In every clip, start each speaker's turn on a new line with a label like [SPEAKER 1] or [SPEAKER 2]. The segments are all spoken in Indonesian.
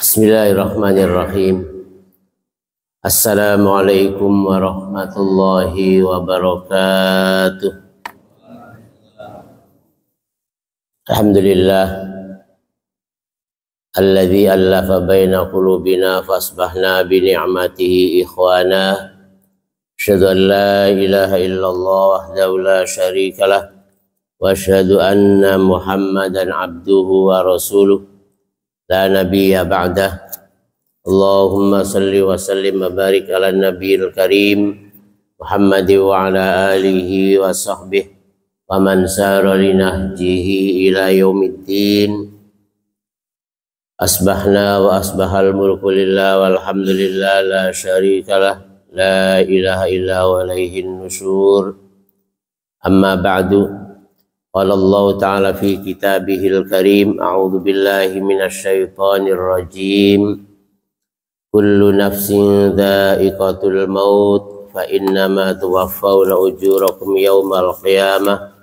[SPEAKER 1] Bismillahirrahmanirrahim. Assalamualaikum warahmatullahi wabarakatuh. Alhamdulillah alladzi allafa baina qulubina fasbahna bi ni'matihi ikhwana. Asyhadu an la ilaha illallah wahdahu la syarikalah wa asyhadu anna Muhammadan abduhu wa rasuluh la nabiyya ba'dah. Allahumma salli wa sallim wa barik ala nabiyil karim Muhammad wa ala alihi wa sahbihi wa man sara li nahjihi ila yaumiddin. Asbahna wa asbahal mulku lillah walhamdulillah la syarikalah la ilaha illa wa ilaihin nusyur. Amma ba'du. Qala Allah Ta'ala fi kitabihil karim, a'udzu billahi minasy syaithanir rajim. Kullu nafsin dha'iqatul maut fa innama tuwaffawna ujurakum yawmal qiyamah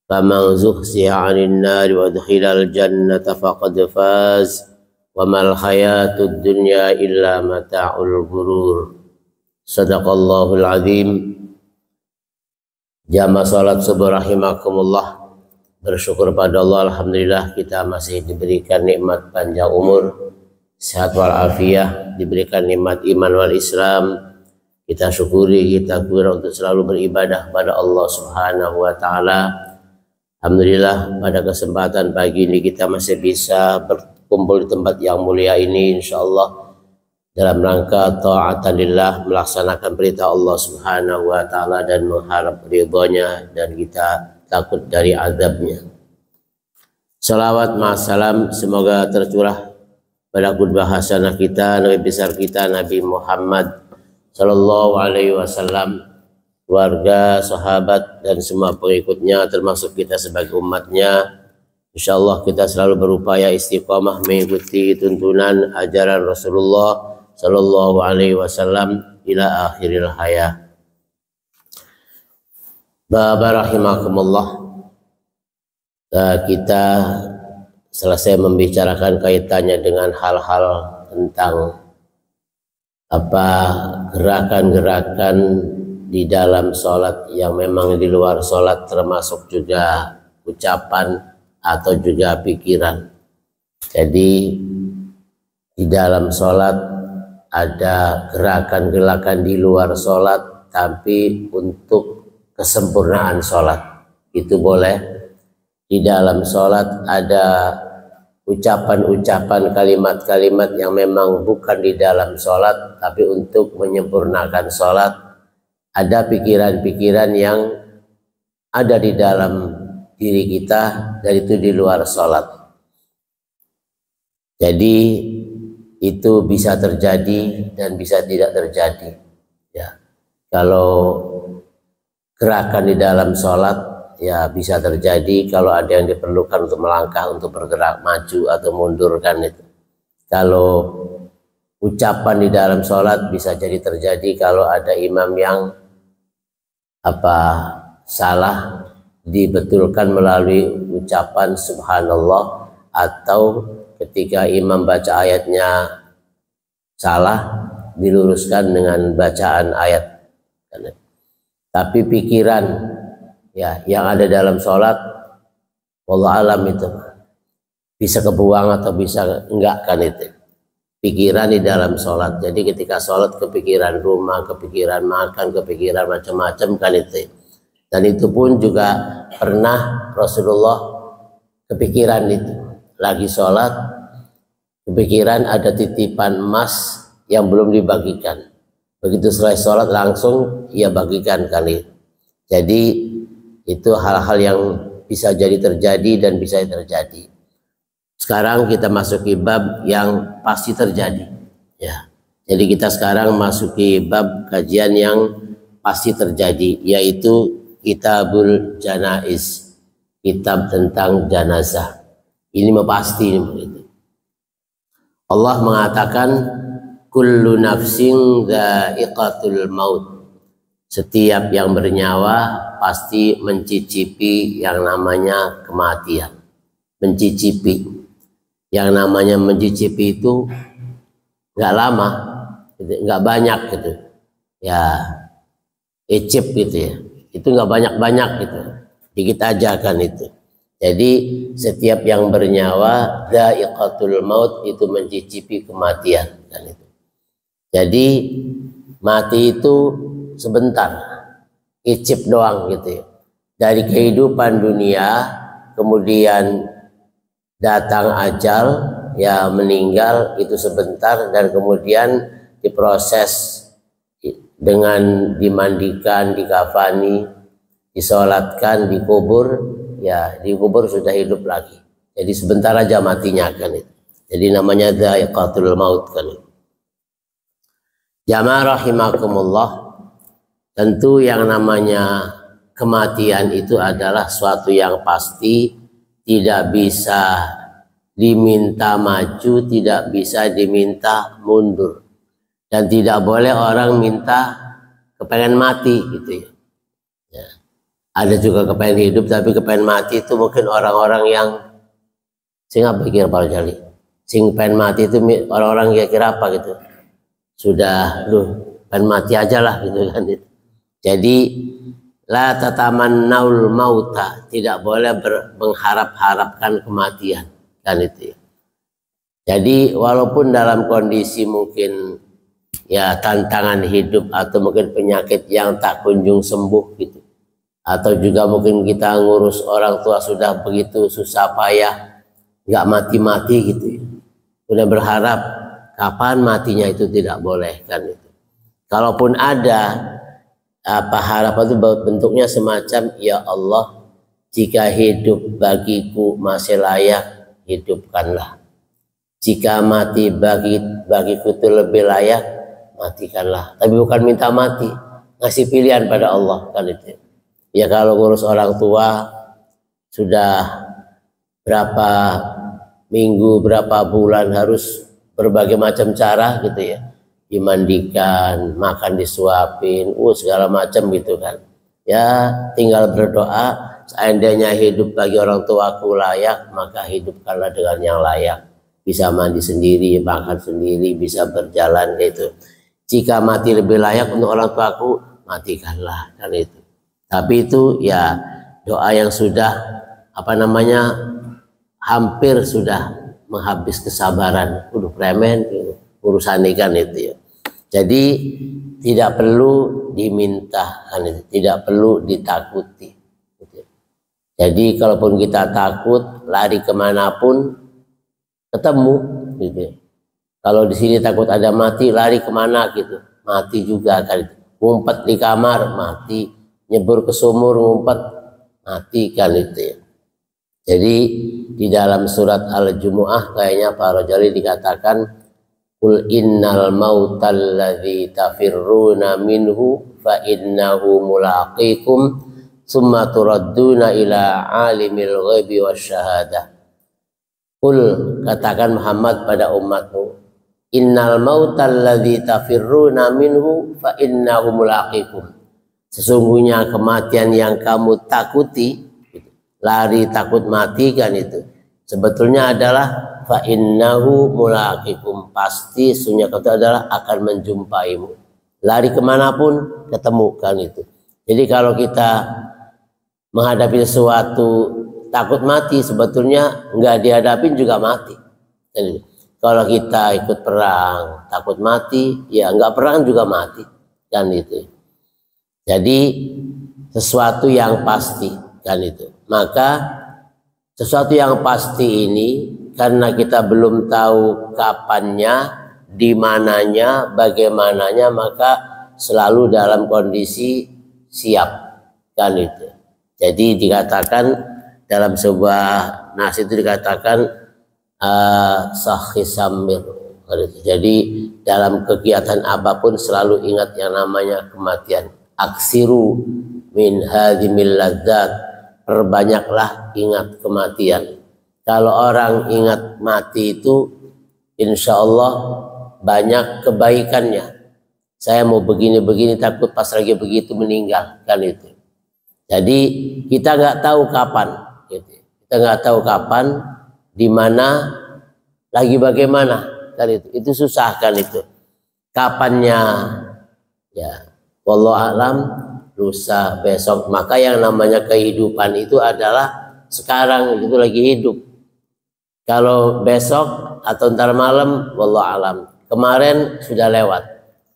[SPEAKER 1] faman zuhziha 'anil nari wa udkhilal jannata faqad faz wa mal hayatud dunya illa mata'ul ghurur. Shadaqallahul azim. Jamaah salat subuh rahimakumullah. Bersyukur pada Allah, alhamdulillah kita masih diberikan nikmat panjang umur, sehat walafiat, diberikan nikmat iman wal Islam. Kita syukuri, kita guna untuk selalu beribadah pada Allah Subhanahu wa taala. Alhamdulillah pada kesempatan pagi ini kita masih bisa berkumpul di tempat yang mulia ini, insyaallah dalam rangka ta'atan lillah, melaksanakan perintah Allah Subhanahu wa taala dan mengharap ridhonya dan kita takut dari azabnya. Salawat ma'asalam semoga tercurah pada qudwah hasanah kita, Nabi besar kita Nabi Muhammad sallallahu alaihi wasallam, keluarga, sahabat dan semua pengikutnya termasuk kita sebagai umatnya. Insyaallah kita selalu berupaya istiqamah mengikuti tuntunan ajaran Rasulullah sallallahu alaihi wasallam ila akhiril hayat. Barahimakumullah. Kita selesai membicarakan kaitannya dengan hal-hal tentang gerakan-gerakan di dalam sholat yang memang di luar sholat, termasuk juga ucapan atau juga pikiran. Jadi di dalam sholat ada gerakan-gerakan di luar sholat, tapi untuk kesempurnaan sholat itu boleh. Di dalam sholat ada ucapan-ucapan, kalimat-kalimat yang memang bukan di dalam sholat, tapi untuk menyempurnakan sholat. Ada pikiran-pikiran yang ada di dalam diri kita dan itu di luar sholat. Jadi itu bisa terjadi dan bisa tidak terjadi. Ya, kalau gerakan di dalam sholat ya bisa terjadi kalau ada yang diperlukan untuk melangkah, untuk bergerak maju atau mundurkan itu. Kalau ucapan di dalam sholat bisa jadi terjadi kalau ada imam yang salah, dibetulkan melalui ucapan subhanallah, atau ketika imam baca ayatnya salah diluruskan dengan bacaan ayat. Tapi pikiran ya yang ada dalam sholat, wallahu alam, itu bisa kebuang atau bisa enggak kan itu pikiran di dalam sholat. Jadi ketika sholat kepikiran rumah, kepikiran makan, kepikiran macam-macam kan itu. Dan itu pun juga pernah Rasulullah kepikiran itu, lagi sholat kepikiran ada titipan emas yang belum dibagikan. Begitu selesai sholat langsung ia bagikan kali. Jadi itu hal-hal yang bisa jadi terjadi dan bisa terjadi. Sekarang kita masuki bab yang pasti terjadi. Ya, jadi kita sekarang masuki bab kajian yang pasti terjadi, yaitu Kitabul Janaiz, kitab tentang jenazah. Ini pasti begitu. Allah mengatakan kullu nafsin dha'iqatul maut. Setiap yang bernyawa pasti mencicipi yang namanya kematian. Mencicipi. Yang namanya mencicipi itu nggak lama, gitu, nggak banyak gitu, ya icip gitu ya, itu nggak banyak gitu, dikit aja kan itu. Jadi setiap yang bernyawa dha'iqatul maut itu mencicipi kematian kan itu. Jadi mati itu sebentar, icip doang gitu ya. Dari kehidupan dunia kemudian datang ajal, ya meninggal itu sebentar, dan kemudian diproses dengan dimandikan, dikafani, disolatkan, dikubur, ya dikubur sudah hidup lagi. Jadi sebentar aja matinya kan itu. Jadi namanya dha'iqatul maut kan itu. Jamaah rahimakumullah, tentu yang namanya kematian itu adalah suatu yang pasti, tidak bisa diminta maju, tidak bisa diminta mundur, dan tidak boleh orang minta kepengen mati gitu ya. Ya. Ada juga kepengen hidup, tapi kepengen mati itu mungkin orang-orang yang sing apa pikir Pak Jali, sing pengen mati itu orang-orang kira-kira apa gitu, sudah pengen mati aja lah gitu kan. Jadi la tatamannaul mauta, tidak boleh mengharap-harapkan kematian kan itu. Jadi walaupun dalam kondisi mungkin ya tantangan hidup atau mungkin penyakit yang tak kunjung sembuh gitu, atau juga mungkin kita ngurus orang tua sudah begitu susah payah nggak mati-mati gitu ya, udah berharap kapan matinya, itu tidak boleh kan itu. Kalaupun ada apa harapan itu bentuknya semacam, ya Allah, jika hidup bagiku masih layak, hidupkanlah. Jika mati bagiku itu lebih layak, matikanlah. Tapi bukan minta mati, ngasih pilihan pada Allah kan itu. Ya kalau ngurus orang tua sudah berapa minggu, berapa bulan harus berbagai macam cara gitu ya, dimandikan, makan disuapin, segala macam gitu kan. Ya tinggal berdoa, seandainya hidup bagi orang tuaku layak, maka hidupkanlah dengan yang layak. Bisa mandi sendiri, makan sendiri, bisa berjalan gitu. Jika mati lebih layak untuk orang tuaku, matikanlah kan itu. Tapi itu ya doa yang sudah apa namanya hampir sudah menghabis kesabaran, udah premen gitu, urusan ikan itu ya. Jadi tidak perlu diminta, tidak perlu ditakuti. Jadi kalaupun kita takut, lari kemanapun ketemu. Gitu. Kalau di sini takut ada mati, lari kemana gitu, mati juga kan. Ngumpet di kamar, mati. Nyebur ke sumur, ngumpet, mati kan itu ya. Jadi di dalam surat Al-Jumu'ah kayaknya Pak Rojali dikatakan, Qul innal mautal ladzi tafirruna minhu fa innahu mulaqikum summa turadduna ila alimil ghaibi wasyahadah. Qul, katakan Muhammad pada umatmu, innal mautal ladzi tafirruna minhu fa innahu mulaqikum. Sesungguhnya kematian yang kamu takuti, lari takut mati kan itu, sebetulnya adalah fa innahu mulaqikum, pasti sunnya itu adalah akan menjumpaimu. Lari kemanapun ketemu kan itu. Jadi kalau kita menghadapi sesuatu takut mati, sebetulnya nggak dihadapin juga mati. Jadi, kalau kita ikut perang takut mati, ya nggak perang juga mati kan itu. Jadi sesuatu yang pasti kan itu. Maka sesuatu yang pasti ini, karena kita belum tahu kapannya, di mananya, bagaimananya, maka selalu dalam kondisi siap kan itu. Jadi dikatakan dalam sebuah nas itu dikatakan sahisamir. Jadi dalam kegiatan apapun selalu ingat yang namanya kematian. Aksiru min hadhimil ladzat, perbanyaklah ingat kematian. Kalau orang ingat mati itu, insya Allah banyak kebaikannya. Saya mau begini-begini, takut pas lagi begitu meninggal kan itu. Jadi kita nggak tahu kapan, gitu. Kita nggak tahu kapan, di mana, lagi bagaimana. kan itu susah kan itu. Kapannya ya wallahu alam, lusa, besok. Maka yang namanya kehidupan itu adalah sekarang, itu lagi hidup. Kalau besok atau ntar malam wallahu alam, kemarin sudah lewat,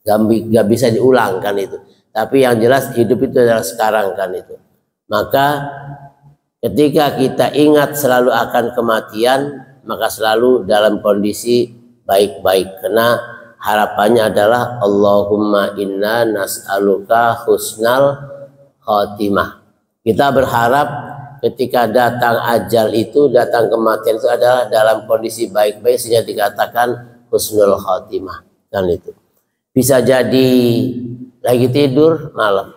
[SPEAKER 1] gak bisa diulang kan itu. Tapi yang jelas hidup itu adalah sekarang kan itu. Maka ketika kita ingat selalu akan kematian, maka selalu dalam kondisi baik-baik. Karena harapannya adalah Allahumma inna nas'aluka husnal khotimah. Kita berharap ketika datang ajal itu, datang kematian itu adalah dalam kondisi baik-baik, sehingga dikatakan husnul khotimah kan itu. Bisa jadi lagi tidur malam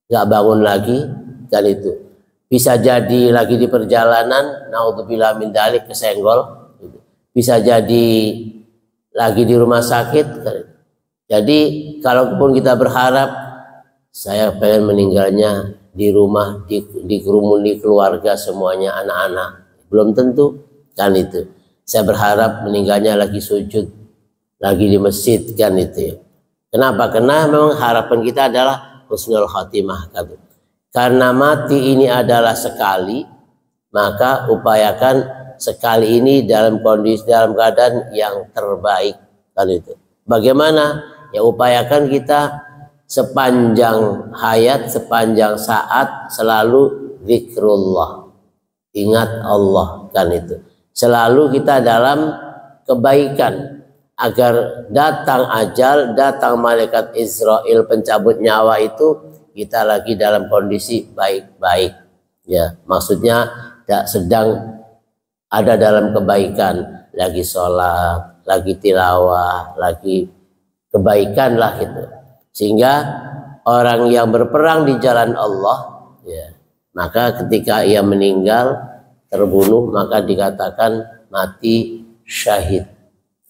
[SPEAKER 1] nggak bangun lagi kan itu. Bisa jadi lagi di perjalanan, naudzubillah min dzalik, kesenggol. Bisa jadi lagi di rumah sakit. Jadi kalaupun kita berharap saya pengen meninggalnya di rumah, dikerumuni keluarga semuanya, anak-anak, belum tentu kan itu. Saya berharap meninggalnya lagi sujud, lagi di masjid kan itu. Kenapa? Karena memang harapan kita adalah husnul khatimah kan. Karena mati ini adalah sekali, maka upayakan sekali ini dalam kondisi, dalam keadaan yang terbaik kan itu. Bagaimana? Ya upayakan kita sepanjang hayat, sepanjang saat selalu zikrullah, ingat Allah kan itu. Selalu kita dalam kebaikan, agar datang ajal, datang malaikat Israel pencabut nyawa itu kita lagi dalam kondisi baik-baik. Ya, maksudnya tidak sedang ada dalam kebaikan, lagi sholat, lagi tilawah, lagi kebaikan lah gitu. Sehingga orang yang berperang di jalan Allah, ya, maka ketika ia meninggal, terbunuh, maka dikatakan mati syahid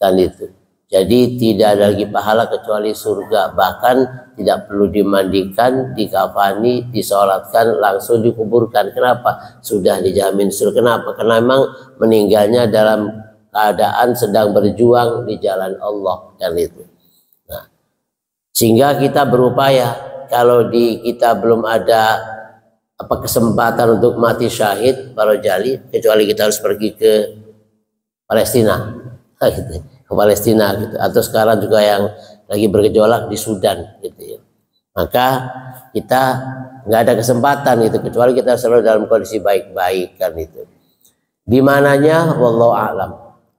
[SPEAKER 1] kan itu. Jadi tidak ada lagi pahala kecuali surga. Bahkan tidak perlu dimandikan, dikafani, disolatkan, langsung dikuburkan. Kenapa? Sudah dijamin surga. Kenapa? Karena memang meninggalnya dalam keadaan sedang berjuang di jalan Allah kan itu. Nah, sehingga kita berupaya, kalau di kita belum ada kesempatan untuk mati syahid para jali, kecuali kita harus pergi ke Palestina gitu, ke Palestina gitu, atau sekarang juga yang lagi bergejolak di Sudan gitu ya. Maka kita nggak ada kesempatan gitu, kecuali kita selalu dalam kondisi baik-baik kan itu. Di mananya wallahu a'lam.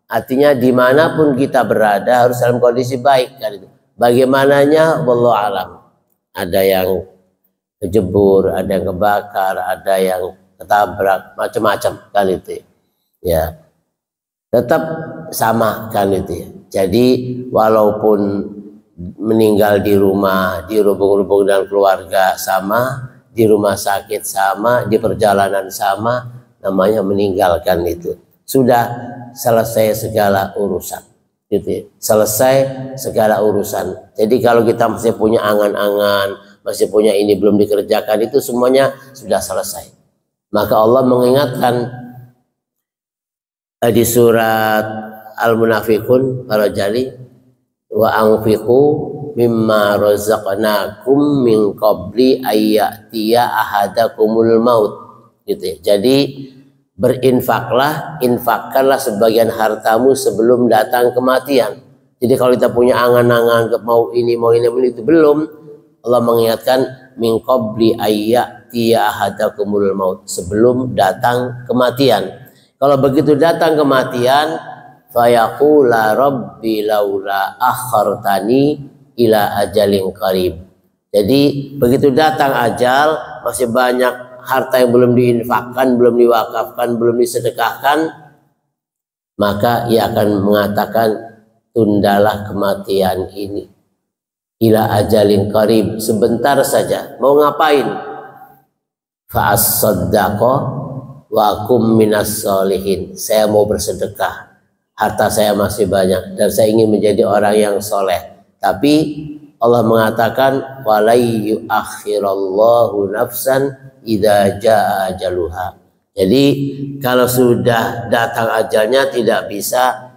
[SPEAKER 1] Artinya dimanapun kita berada harus dalam kondisi baik kan itu. Bagaimananya wallahu a'lam. Ada yang kejebur, ada yang kebakar, ada yang ketabrak, macam-macam kan itu ya. Tetap sama kan itu ya. Jadi walaupun meninggal di rumah, dirubung-rubung dengan keluarga sama, di rumah sakit sama, di perjalanan sama, namanya meninggalkan itu. Sudah selesai segala urusan gitu ya. Selesai segala urusan. Jadi kalau kita masih punya angan-angan, masih punya ini belum dikerjakan, itu semuanya sudah selesai. Maka Allah mengingatkan di surat Al-Munafiqun para jali, wa anfiqu mimma razaqnakum min qabli ayyatiya ahadakumul maut gitu ya. Jadi berinfaklah, infakkanlah sebagian hartamu sebelum datang kematian. Jadi kalau kita punya angan-angan mau ini itu belum, Allah mengingatkan min qabli ayyatiya ahadakumul maut, sebelum datang kematian. Kalau begitu datang kematian, fayaqula rabbi laula akhartani ila ajalin qarib. Jadi begitu datang ajal, masih banyak harta yang belum diinfakkan, belum diwakafkan, belum disedekahkan, maka ia akan mengatakan, tundalah kematian ini ila ajalin qarib, sebentar saja. Mau ngapain? Fa as-saddaqa wa kum minas solihin. Saya mau bersedekah, harta saya masih banyak dan saya ingin menjadi orang yang soleh. Tapi Allah mengatakan walai yuakhirallahu nafsan idza jaa ajaluha. Jadi kalau sudah datang ajalnya tidak bisa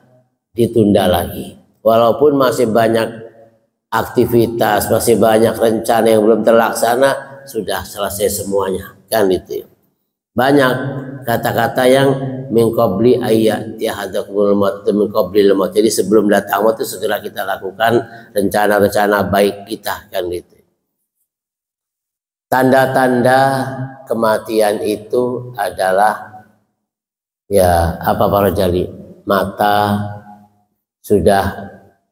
[SPEAKER 1] ditunda lagi. Walaupun masih banyak aktivitas, masih banyak rencana yang belum terlaksana, sudah selesai semuanya, kan itu. Banyak kata-kata yang min qabli ayat yahadakumul maut, min qablil maut. Jadi sebelum datang maut itu segera kita lakukan rencana-rencana baik kita, kan itu. Tanda-tanda kematian itu adalah ya apa para jali, mata sudah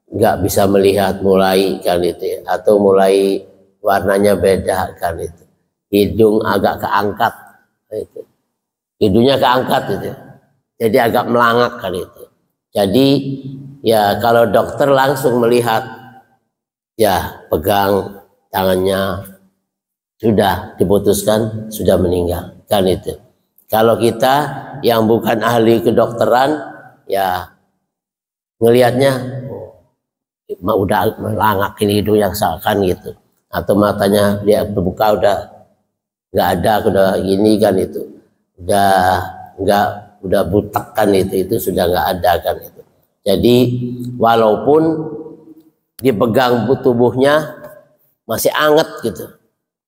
[SPEAKER 1] nggak bisa melihat mulai, kan itu, atau mulai warnanya beda, kan itu. Hidung agak keangkat, itu. Hidungnya keangkat itu, jadi agak melangak, kan itu. Jadi ya kalau dokter langsung melihat, ya pegang tangannya, sudah diputuskan sudah meninggal, kan itu. Kalau kita yang bukan ahli kedokteran, ya ngelihatnya udah melangak ini hidungnya seakan gitu, atau matanya dia terbuka udah nggak ada, udah gini, kan itu, udah butek, kan itu sudah nggak ada, kan itu. Jadi walaupun dipegang tubuhnya masih anget gitu,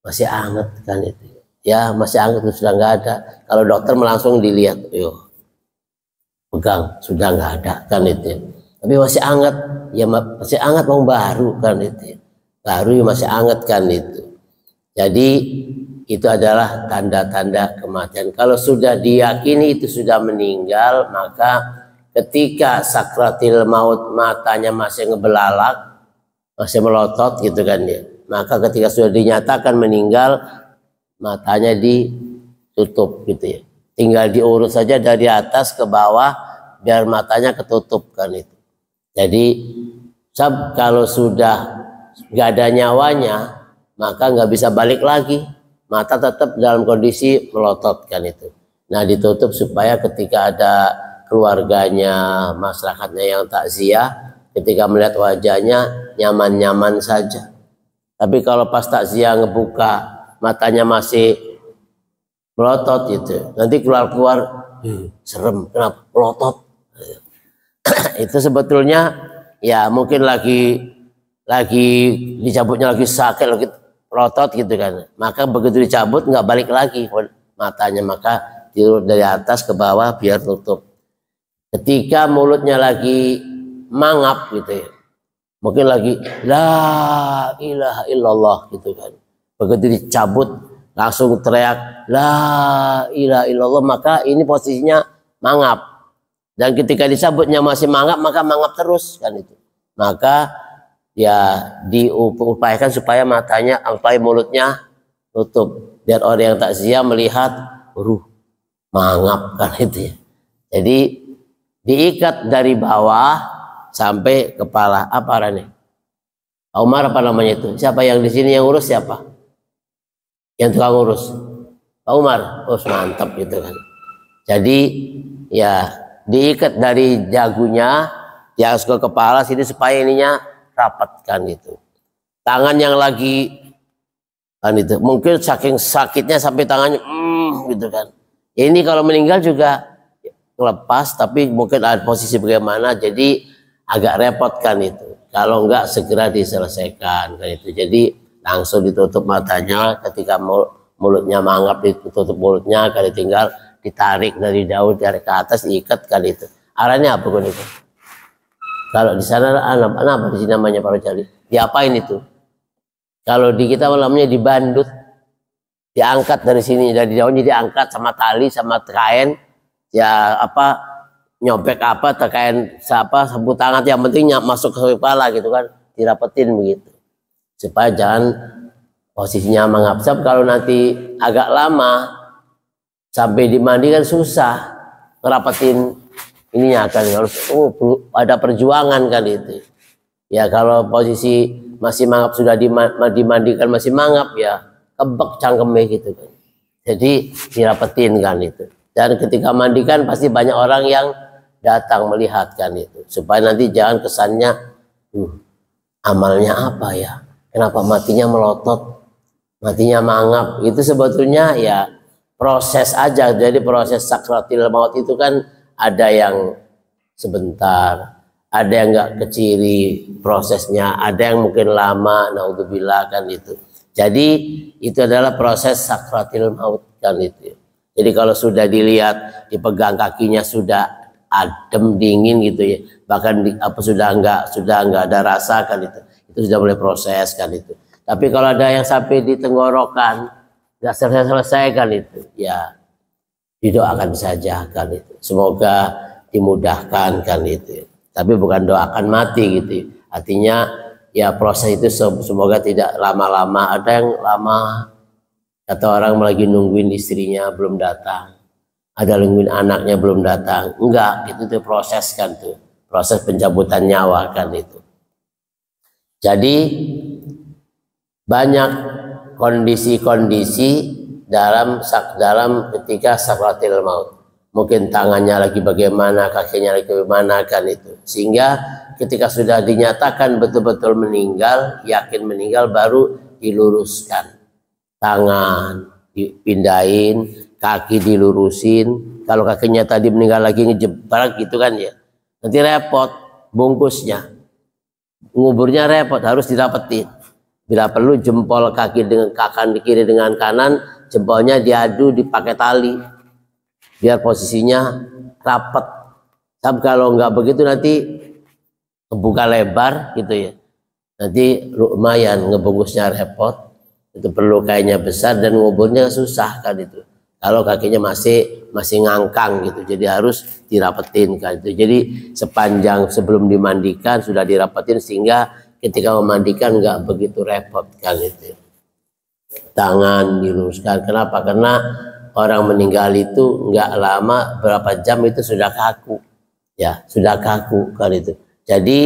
[SPEAKER 1] masih anget, kan itu ya, masih anget, itu sudah nggak ada. Kalau dokter langsung dilihat, yo pegang sudah nggak ada, kan itu. Tapi masih anget, ya masih anget, mau baru, kan itu, baru ya masih anget, kan itu. Jadi itu adalah tanda-tanda kematian. Kalau sudah diyakini itu sudah meninggal, maka ketika sakratil maut matanya masih ngebelalak, masih melotot, gitu kan dia, maka ketika sudah dinyatakan meninggal, matanya ditutup, gitu ya. Tinggal diurus saja dari atas ke bawah biar matanya ketutup, kan itu. Jadi kalau sudah nggak ada nyawanya, maka nggak bisa balik lagi, mata tetap dalam kondisi melotot, kan itu. Nah, ditutup supaya ketika ada keluarganya, masyarakatnya yang takziah, ketika melihat wajahnya nyaman-nyaman saja. Tapi kalau pas takziah ngebuka matanya masih melotot gitu, nanti keluar-keluar serem, kenapa melotot? Itu sebetulnya ya mungkin lagi dicabutnya, lagi sakit, lagi melotot, gitu kan. Maka begitu dicabut nggak balik lagi matanya, maka tidur dari atas ke bawah biar tutup. Ketika mulutnya lagi mangap, gitu ya, mungkin lagi la ilaha illallah, gitu kan. Begitu dicabut langsung teriak la ilaha illallah, maka ini posisinya mangap. Dan ketika dicabutnya masih mangap, maka mangap terus, kan itu. Maka ya diupayakan supaya matanya, supaya mulutnya tutup, biar orang yang takziah melihat mangap, kan itu ya. Jadi diikat dari bawah sampai kepala. Apa arahnya? Pak Umar apa namanya itu? Siapa yang di sini yang urus, siapa? Yang tukang urus? Pak Umar. Oh, mantap, gitu kan. Jadi ya diikat dari dagunya yang ke kepala sini supaya ininya rapat, kan gitu. Tangan yang lagi, kan itu, mungkin saking sakitnya sampai tangannya gitu kan. Ini kalau meninggal juga lepas, tapi mungkin ada posisi bagaimana, jadi agak repot, kan itu. Kalau enggak segera diselesaikan, kan itu. Jadi langsung ditutup matanya, ketika mulutnya mangap ditutup mulutnya, kan tinggal ditarik dari daun, tarik ke atas, diikat, kan itu. Arahnya apa, kan itu? Kalau di sana apa di sini namanya para jali? Diapain itu? Kalau di kita namanya dibandut, diangkat dari sini, dari daunnya diangkat sama tali, sama kain, ya apa, nyobek apa, kain siapa, sabut tangan, yang penting masuk ke kepala, gitu kan, dirapetin begitu, supaya jangan posisinya mangap. Sebab kalau nanti agak lama sampai dimandi kan susah ngerapetin ininya, kan harus ada perjuangan, kan itu ya. Kalau posisi masih mangap, sudah dimandikan masih mangap, ya kebek cangkemnya, gitu kan. Jadi dirapetin, kan itu. Dan ketika mandikan pasti banyak orang yang datang melihat, kan itu, supaya nanti jangan kesannya amalnya apa ya, kenapa matinya melotot, matinya mangap. Itu sebetulnya ya proses aja. Jadi proses sakratil maut itu kan ada yang sebentar, ada yang nggak keciri prosesnya, ada yang mungkin lama, naudzubillah kan itu. Jadi itu adalah proses sakratil maut kan itu. Jadi kalau sudah dilihat dipegang kakinya sudah adem dingin gitu ya, bahkan sudah nggak ada rasa kan itu sudah mulai proses kan itu. Tapi kalau ada yang sampai di tenggorokan nggak selesai kan itu, ya didoakan saja kan itu. Semoga dimudahkan kan itu. Tapi bukan doakan mati gitu. Artinya ya proses itu semoga tidak lama-lama. Ada yang lama, kata orang lagi nungguin istrinya belum datang, ada nungguin anaknya belum datang. Enggak, itu tuh proses kan tuh, proses pencabutan nyawa kan itu. Jadi banyak kondisi-kondisi dalam ketika sakratil maut. Mungkin tangannya lagi bagaimana, kakinya lagi bagaimana kan itu. Sehingga ketika sudah dinyatakan betul-betul meninggal, yakin meninggal, baru diluruskan. Tangan dipindahin, kaki dilurusin. Kalau kakinya tadi meninggal lagi ngejebak gitu kan ya, nanti repot bungkusnya. Nguburnya repot, harus didapetin. Bila perlu jempol kaki dengan kakan di kiri dengan kanan, jempolnya diadu dipakai tali biar posisinya rapat. Tapi kalau nggak begitu nanti buka lebar gitu ya, nanti lumayan ngebungkusnya repot. Itu perlu kayaknya besar dan nguburnya susah kan itu. Kalau kakinya masih ngangkang gitu, jadi harus dirapetin kan itu. Jadi sepanjang sebelum dimandikan sudah dirapetin sehingga ketika memandikan nggak begitu repot kan itu. Tangan diluruskan. Kenapa? Karena orang meninggal itu nggak lama, berapa jam itu sudah kaku, ya sudah kaku kan itu. Jadi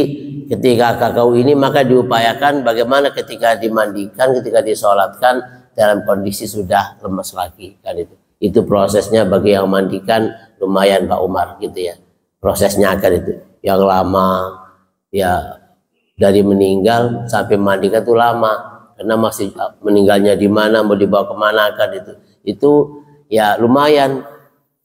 [SPEAKER 1] ketika kaku ini maka diupayakan bagaimana ketika dimandikan, ketika disolatkan dalam kondisi sudah lemes lagi kan itu. Itu prosesnya bagi yang mandikan lumayan Pak Umar gitu ya. Prosesnya kan itu. Yang lama ya dari meninggal sampai mandikan itu lama karena masih meninggalnya di mana, mau dibawa kemana kan itu ya lumayan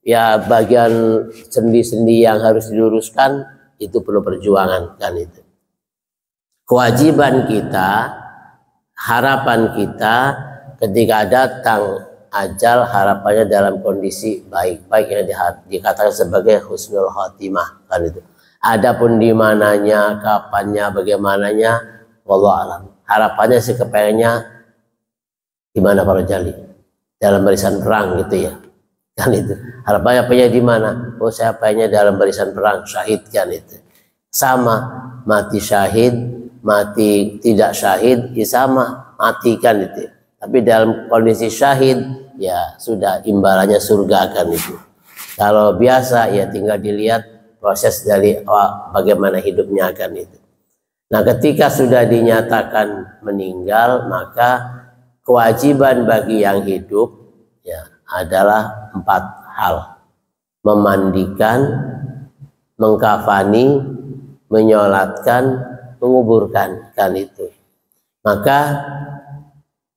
[SPEAKER 1] ya. Bagian sendi-sendi yang harus diluruskan itu perlu perjuangan kan itu. Kewajiban kita, harapan kita ketika datang ajal, harapannya dalam kondisi baik-baik yang dikatakan sebagai husnul khotimah kan itu. Adapun di mananya, kapannya, bagaimananya, wallahu alam. Harapannya sih kepengennya gimana para jali dalam barisan perang gitu ya kan itu. Harapannya apanya di mana? Oh saya pengennya dalam barisan perang, syahid kan itu. Sama mati syahid, mati tidak syahid, ya sama mati kan itu. Tapi dalam kondisi syahid ya sudah imbalannya surga kan itu. Kalau biasa ya tinggal dilihat proses dari bagaimana hidupnya kan itu. Nah ketika sudah dinyatakan meninggal, maka kewajiban bagi yang hidup ya adalah 4 hal: memandikan, mengkafani, menyolatkan, menguburkan kan itu. Maka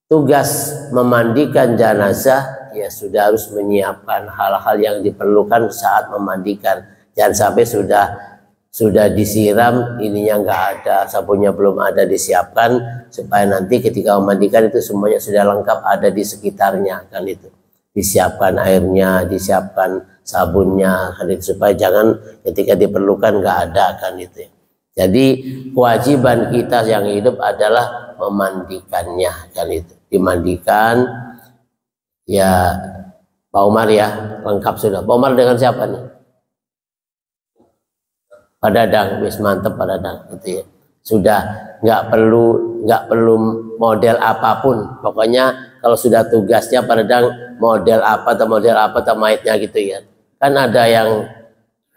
[SPEAKER 1] tugas memandikan jenazah ya sudah harus menyiapkan hal-hal yang diperlukan saat memandikan. Jangan sampai sudah disiram ininya nggak ada, sabunnya belum ada, disiapkan supaya nanti ketika memandikan itu semuanya sudah lengkap ada di sekitarnya kan itu. Disiapkan airnya, disiapkan sabunnya kan itu, supaya jangan ketika diperlukan nggak ada kan itu. Jadi kewajiban kita yang hidup adalah memandikannya kan itu. Dimandikan ya Pak Umar ya, lengkap sudah. Pak Umar dengan siapa nih? Pak Dadang, wis mantep Pak Dadang gitu ya. Sudah nggak perlu model apapun. Pokoknya kalau sudah tugasnya Pak Dadang model apa atau mayatnya gitu ya. Kan ada yang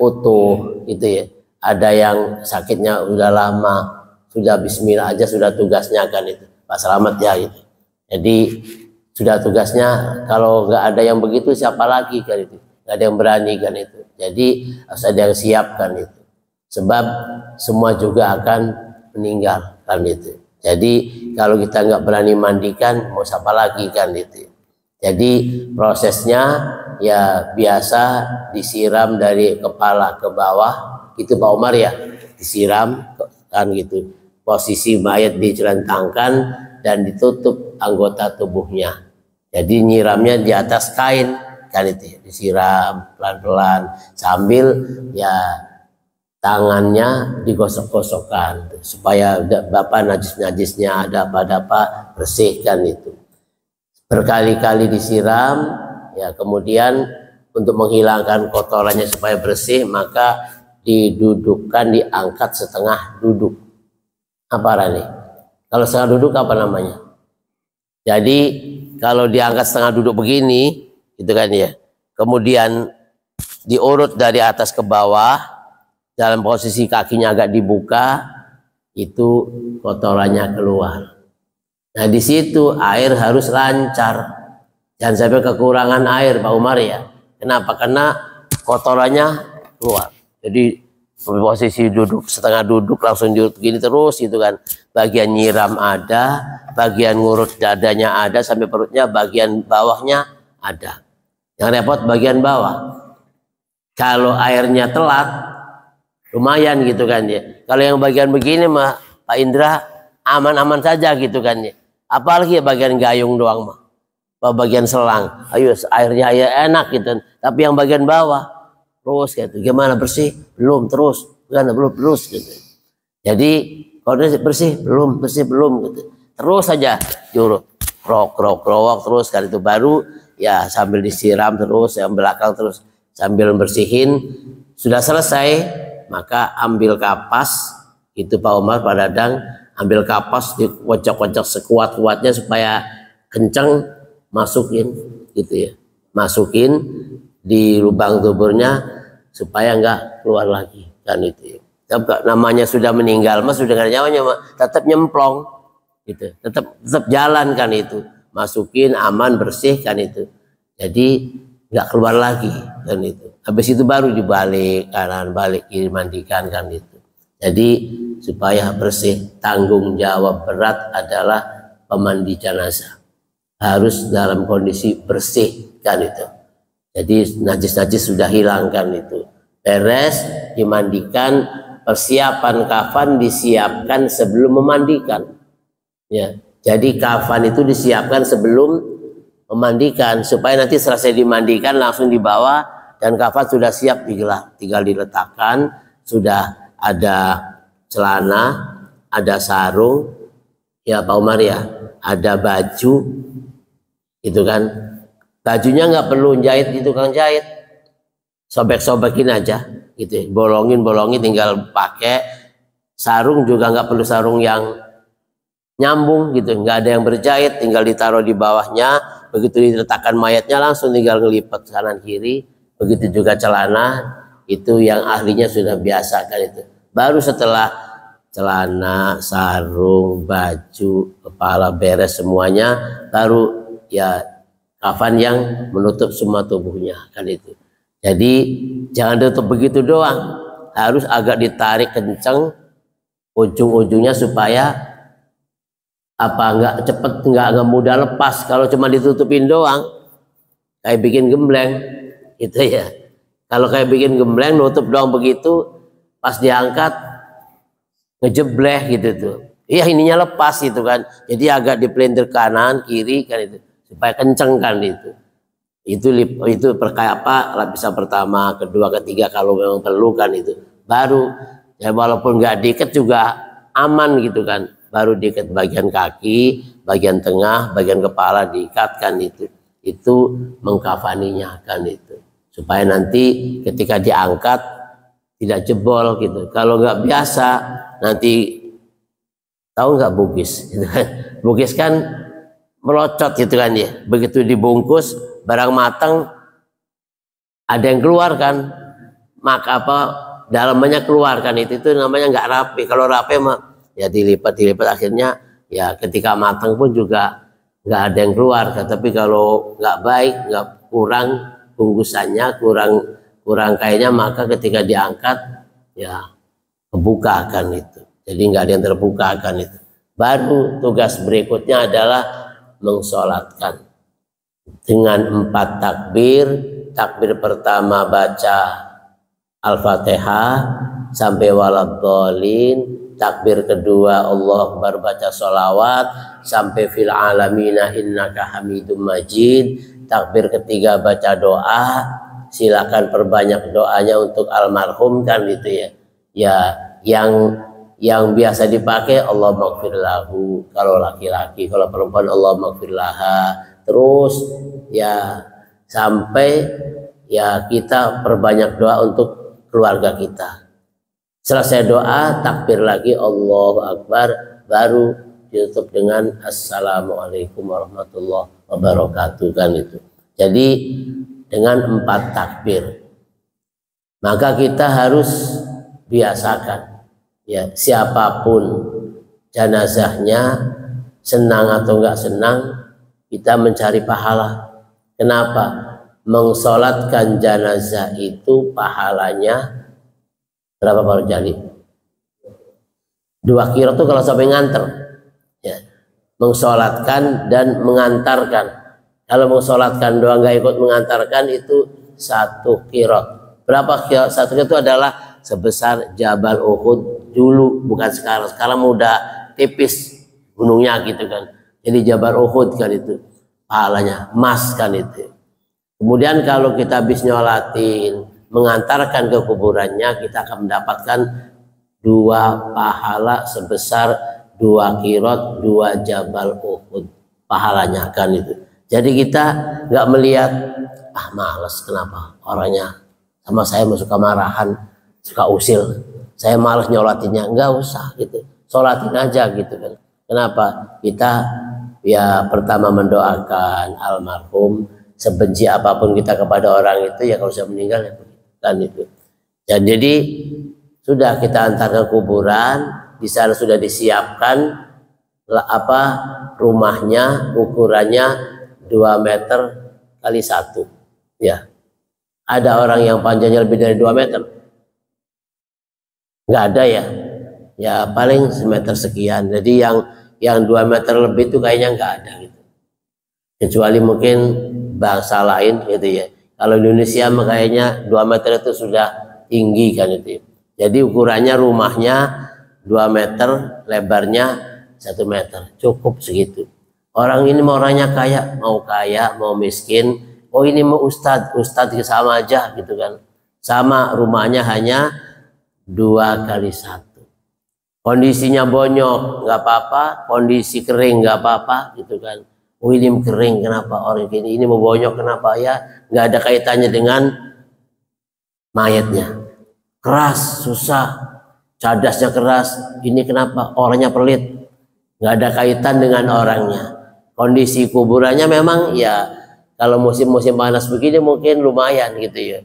[SPEAKER 1] utuh gitu ya. Ada yang sakitnya udah lama, sudah bismillah aja sudah tugasnya kan itu. Pak Selamat ya gitu. Jadi sudah tugasnya, kalau nggak ada yang begitu siapa lagi kan itu. Nggak ada yang berani kan itu. Jadi harus ada yang siap kan itu. Sebab semua juga akan meninggal kan itu. Jadi kalau kita nggak berani mandikan, mau siapa lagi kan itu. Jadi prosesnya ya biasa disiram dari kepala ke bawah, itu Pak Umar ya. disiram kan gitu. Posisi mayat dicelentangkan dan ditutup anggota tubuhnya. Jadi nyiramnya di atas kain kan itu, disiram pelan-pelan sambil ya tangannya digosok-gosokkan supaya bapak najis-najisnya ada apa-apa bersihkan itu. Berkali-kali disiram ya, kemudian untuk menghilangkan kotorannya supaya bersih maka didudukkan, diangkat setengah duduk. Apa Rani? Kalau setengah duduk apa namanya? Jadi kalau diangkat setengah duduk begini gitu kan ya, kemudian diurut dari atas ke bawah dalam posisi kakinya agak dibuka, itu kotorannya keluar. Nah di situ air harus lancar, jangan sampai kekurangan air Pak Umar ya. Kenapa? Karena kotorannya keluar. Jadi posisi duduk setengah duduk langsung duduk begini terus gitu kan. Bagian nyiram ada, bagian ngurut dadanya ada sampai perutnya, bagian bawahnya ada. Yang repot bagian bawah. Kalau airnya telat lumayan gitu kan ya. Kalau yang bagian begini mah Pak Indra aman-aman saja gitu kan ya. Apalagi ya bagian gayung doang mah. Bagian selang, ayo airnya ya enak gitu. Tapi yang bagian bawah terus gitu. Gimana bersih? Belum terus. Gimana belum terus gitu. Jadi kalau bersih belum, bersih belum gitu. Terus saja juruk krok terus kan itu baru ya sambil disiram terus, yang belakang terus sambil bersihin. Sudah selesai maka ambil kapas itu Pak Umar, Pak Dadang, ambil kapas dikocok-kocok sekuat-kuatnya supaya kencang, masukin gitu ya, masukin di lubang tuburnya supaya enggak keluar lagi kan itu ya. Namanya sudah meninggal mas, sudah nggak ada nyawanya mas, tetap nyemplong gitu, tetap jalan kan itu, masukin aman bersih kan itu, jadi nggak keluar lagi kan itu. Habis itu baru dibalik kanan balik kiri mandikan kan itu. Jadi supaya bersih, tanggung jawab berat adalah pemandi jenazah harus dalam kondisi bersih kan itu. Jadi najis-najis sudah hilang kan itu, beres dimandikan, persiapan kafan disiapkan sebelum memandikan ya. Jadi kafan itu disiapkan sebelum memandikan supaya nanti selesai dimandikan langsung dibawa dan kafan sudah siap digelar, tinggal diletakkan. Sudah ada celana, ada sarung ya Pak Umar ya, ada baju itu kan. Bajunya nggak perlu jahit itu kan, jahit sobek-sobekin aja gitu, bolongin tinggal pakai. Sarung juga nggak perlu sarung yang nyambung gitu, nggak ada yang berjahit, tinggal ditaruh di bawahnya. Begitu diletakkan mayatnya langsung tinggal ngelipat kanan kiri. Begitu juga celana, itu yang ahlinya sudah biasa kan itu. Baru setelah celana, sarung, baju, kepala beres semuanya, baru ya kafan yang menutup semua tubuhnya kan itu. Jadi jangan tutup begitu doang, harus agak ditarik kencang ujung-ujungnya supaya apa nggak cepet, nggak mudah lepas. Kalau cuma ditutupin doang kayak bikin gembleng itu ya. Kalau kayak bikin gembleng nutup doang begitu, pas diangkat ngejebleh gitu tuh. Iya ininya lepas itu kan. Jadi agak dipelintir kanan kiri kan itu supaya kenceng kan itu. Itu perkaya apa lapisan pertama, kedua, ketiga kalau memang perlu kan itu. Baru ya walaupun nggak diikat juga aman gitu kan. Baru diikat bagian kaki, bagian tengah, bagian kepala diikat kan itu. Itu mengkafaninya kan itu. Supaya nanti ketika diangkat tidak jebol gitu. Kalau nggak biasa nanti tahu nggak bugis gitu kan. Bugis kan melocot gitu kan ya. Begitu dibungkus barang matang ada yang keluar kan, maka apa dalamnya keluar kan itu namanya nggak rapi. Kalau rapi mah ya dilipat akhirnya ya ketika matang pun juga nggak ada yang keluar kan. Tapi kalau nggak baik, nggak kurang bungkusannya, kurang kayaknya, maka ketika diangkat ya kebuka kan itu. Jadi nggak ada yang terbuka kan itu. Baru tugas berikutnya adalah mengsolatkan dengan 4 takbir. Takbir pertama baca Al-Fatihah sampai waladhdallin, takbir kedua Allah Akbar baca sholawat sampai fil alamina innaka hamidum majid, takbir ketiga baca doa, silakan perbanyak doanya untuk almarhum kan gitu ya. Ya yang biasa dipakai Allah maghfir lahu kalau laki-laki, kalau perempuan Allah maghfir laha, terus ya sampai ya kita perbanyak doa untuk keluarga kita. Selesai doa takbir lagi Allahu Akbar, baru ditutup dengan Assalamualaikum warahmatullahi wabarakatuh kan itu. Jadi dengan 4 takbir. Maka kita harus biasakan ya, siapapun jenazahnya, senang atau enggak senang, kita mencari pahala. Kenapa? Mengsolatkan jenazah itu pahalanya berapa Pak Jali? 2 kilo tuh kalau sampai nganter ya. Mengsolatkan dan mengantarkan. Kalau mengsolatkan doang nggak ikut mengantarkan itu 1 kilo. Berapa kilo? 1 kilo itu adalah sebesar Jabal Uhud dulu, bukan sekarang. Sekarang udah tipis gunungnya gitu kan. Jadi Jabal Uhud kan itu pahalanya emas kan itu. Kemudian kalau kita habis nyolatin, mengantarkan ke kuburannya, kita akan mendapatkan 2 pahala sebesar 2 kirot 2 Jabal Uhud pahalanya kan itu. Jadi kita nggak melihat malas, kenapa orangnya sama saya suka marahan, suka usil, saya malas nyolatinnya. Nggak usah gitu, sholatin aja gitu kan. Kenapa? Kita ya pertama mendoakan almarhum, sebenci apapun kita kepada orang itu ya kalau sudah meninggal ya kan itu. Ya, jadi sudah kita antar ke kuburan, di sana sudah disiapkan rumahnya, ukurannya 2 meter kali 1 ya. Ada orang yang panjangnya lebih dari 2 meter? Nggak ada ya. Ya paling semeter sekian. Jadi yang 2 meter lebih itu kayaknya nggak ada gitu. Kecuali mungkin bangsa lain gitu ya. Kalau Indonesia kayaknya 2 meter itu sudah tinggi kan itu. Jadi ukurannya rumahnya 2 meter, lebarnya 1 meter, cukup segitu. Orang ini mau orangnya kaya, mau miskin, oh ini mau ustadz sama aja gitu kan. Sama rumahnya hanya 2 kali 1. Kondisinya bonyok nggak apa-apa, kondisi kering nggak apa-apa gitu kan. Oh ini kering, kenapa orang ini mau bonyok, kenapa ya? Nggak ada kaitannya dengan mayatnya. Keras, susah, cadasnya keras. Ini kenapa orangnya pelit? Nggak ada kaitan dengan orangnya. Kondisi kuburannya memang ya kalau musim-musim panas begini mungkin lumayan gitu ya.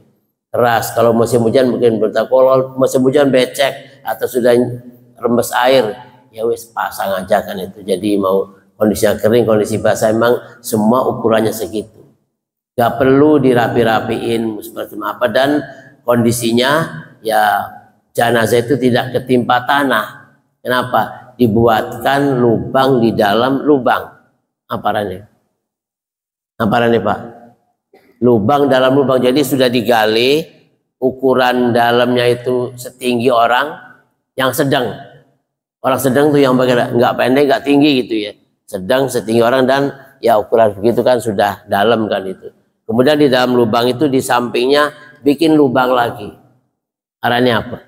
[SPEAKER 1] Keras. Kalau musim hujan mungkin bertak. Kalau musim hujan becek atau sudah rembes air, ya wis pasang aja kan itu. Jadi mau kondisinya kering, kondisi basah, memang semua ukurannya segitu. Gak perlu dirapi-rapiin seperti apa, dan kondisinya ya jenazah itu tidak ketimpa tanah. Kenapa? Dibuatkan lubang di dalam lubang. Aparannya Pak? Lubang dalam lubang. Jadi sudah digali, ukuran dalamnya itu setinggi orang yang sedang. Orang sedang tuh yang bagian nggak pendek, nggak tinggi gitu ya. Sedang setinggi orang, dan ya ukuran begitu kan sudah dalam kan itu. Kemudian di dalam lubang itu di sampingnya bikin lubang lagi. Arahnya apa?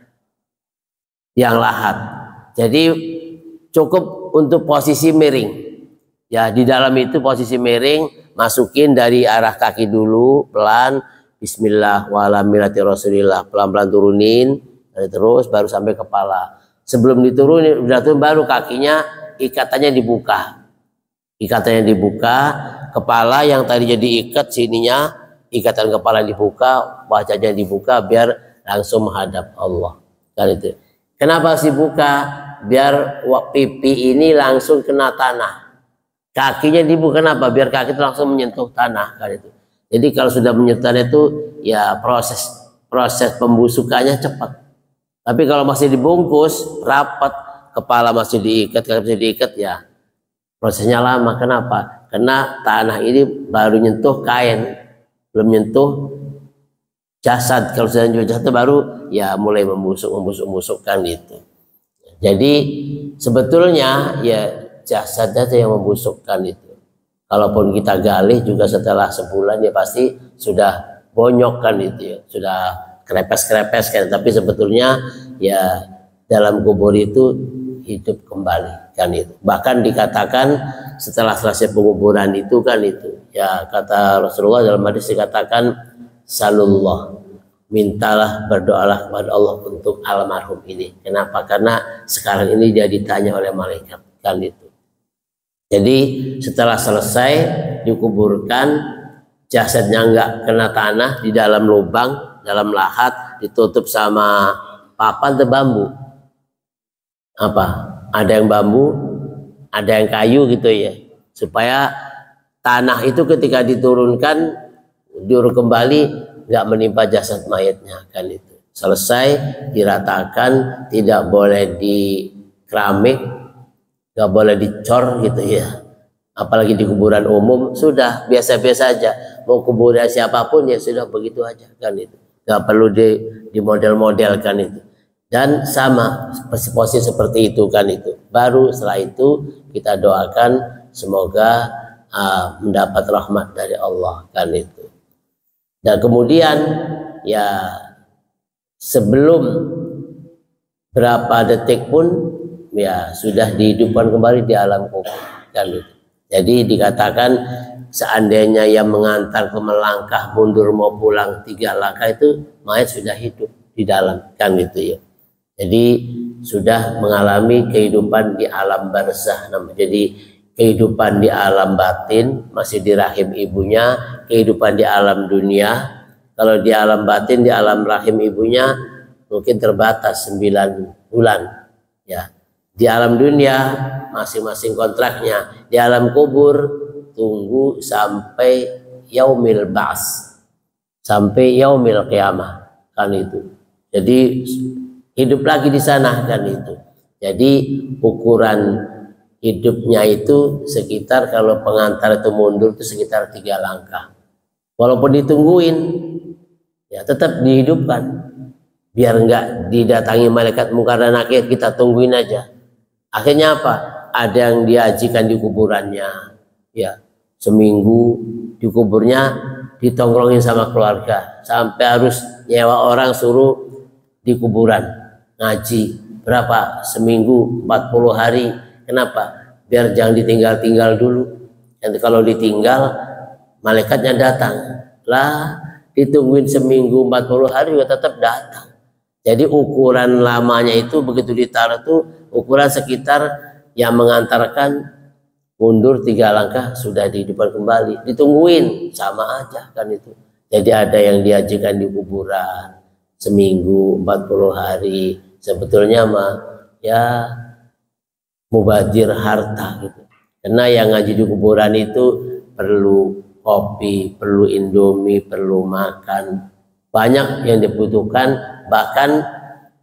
[SPEAKER 1] Yang lahat. Jadi cukup untuk posisi miring. Ya di dalam itu posisi miring, masukin dari arah kaki dulu pelan. Bismillah wa ala millati Rasulillah, pelan-pelan turunin, terus baru sampai kepala. Sebelum diturunin udah turun, baru kakinya ikatannya dibuka. Ikatannya dibuka, kepala yang tadi jadi ikat sininya, ikatan kepala dibuka, wajahnya dibuka biar langsung menghadap Allah. Kan itu. Kenapa sih buka? Biar pipi ini langsung kena tanah. Kakinya dibuka kenapa? Biar kaki itu langsung menyentuh tanah kan itu. Jadi kalau sudah menyentuh tanah itu ya proses pembusukannya cepat. Tapi kalau masih dibungkus rapat, kepala masih diikat, kaki masih diikat ya prosesnya lama. Kenapa? Karena tanah ini baru nyentuh kain, belum nyentuh jasad. Kalau sudah hancur jasad baru ya mulai membusuk-membusukkan gitu. Jadi sebetulnya ya jasad itu yang membusukkan itu. Kalaupun kita gali juga setelah sebulan ya pasti sudah bonyok kan itu ya, sudah krepes-krepes kan. Tapi sebetulnya ya dalam kubur itu hidup kembali kan itu. Bahkan dikatakan setelah selesai penguburan itu kan itu ya, kata Rasulullah dalam hadis dikatakan salullah, mintalah, berdoalah kepada Allah untuk almarhum ini. Kenapa? Karena sekarang ini dia ditanya oleh malaikat kan itu. Jadi setelah selesai dikuburkan, jasadnya nggak kena tanah, di dalam lubang, dalam lahat, ditutup sama papan atau bambu. Apa? Ada yang bambu, ada yang kayu gitu ya. Supaya tanah itu ketika diturunkan, diuruk kembali, nggak menimpa jasad mayatnya kan itu. Selesai diratakan, tidak boleh di keramik, nggak boleh dicor gitu ya. Apalagi di kuburan umum sudah biasa-biasa aja. Mau kuburan siapapun ya sudah begitu aja kan itu. Nggak perlu di model-model kan itu. Dan sama posisi seperti itu kan itu. Baru setelah itu kita doakan semoga mendapat rahmat dari Allah kan itu. Dan kemudian ya sebelum berapa detik pun ya sudah dihidupkan kembali di alam kubur kan itu. Jadi dikatakan seandainya yang mengantar ke melangkah mundur mau pulang 3 langkah itu mayat sudah hidup di dalam kan gitu ya. Jadi sudah mengalami kehidupan di alam barzah. Jadi kehidupan di alam batin masih di rahim ibunya, kehidupan di alam dunia. Kalau di alam batin, di alam rahim ibunya mungkin terbatas 9 bulan ya. Di alam dunia masing-masing kontraknya. Di alam kubur tunggu sampai yaumil ba'ts, sampai yaumil qiyamah kan itu. Jadi hidup lagi di sana kan itu. Jadi ukuran hidupnya itu sekitar, kalau pengantar itu mundur itu sekitar 3 langkah. Walaupun ditungguin ya tetap dihidupkan, biar enggak didatangi malaikat mungkar dan nakir, kita tungguin aja. Akhirnya apa? Ada yang diajikan di kuburannya ya, seminggu di kuburnya ditongkrongin sama keluarga, sampai harus nyewa orang suruh di kuburan ngaji berapa, seminggu 40 hari. Kenapa? Biar jangan ditinggal-tinggal dulu. Nanti kalau ditinggal malaikatnya datang lah, ditungguin seminggu 40 hari juga tetap datang. Jadi ukuran lamanya itu begitu ditaruh tuh ukuran sekitar yang mengantarkan mundur 3 langkah sudah dihidupkan kembali, ditungguin sama aja kan itu. Jadi ada yang diajikan di kuburan seminggu 40 hari, sebetulnya mah ya mubadir harta gitu. Karena yang ngaji di kuburan itu perlu kopi, perlu indomie, perlu makan, banyak yang dibutuhkan. Bahkan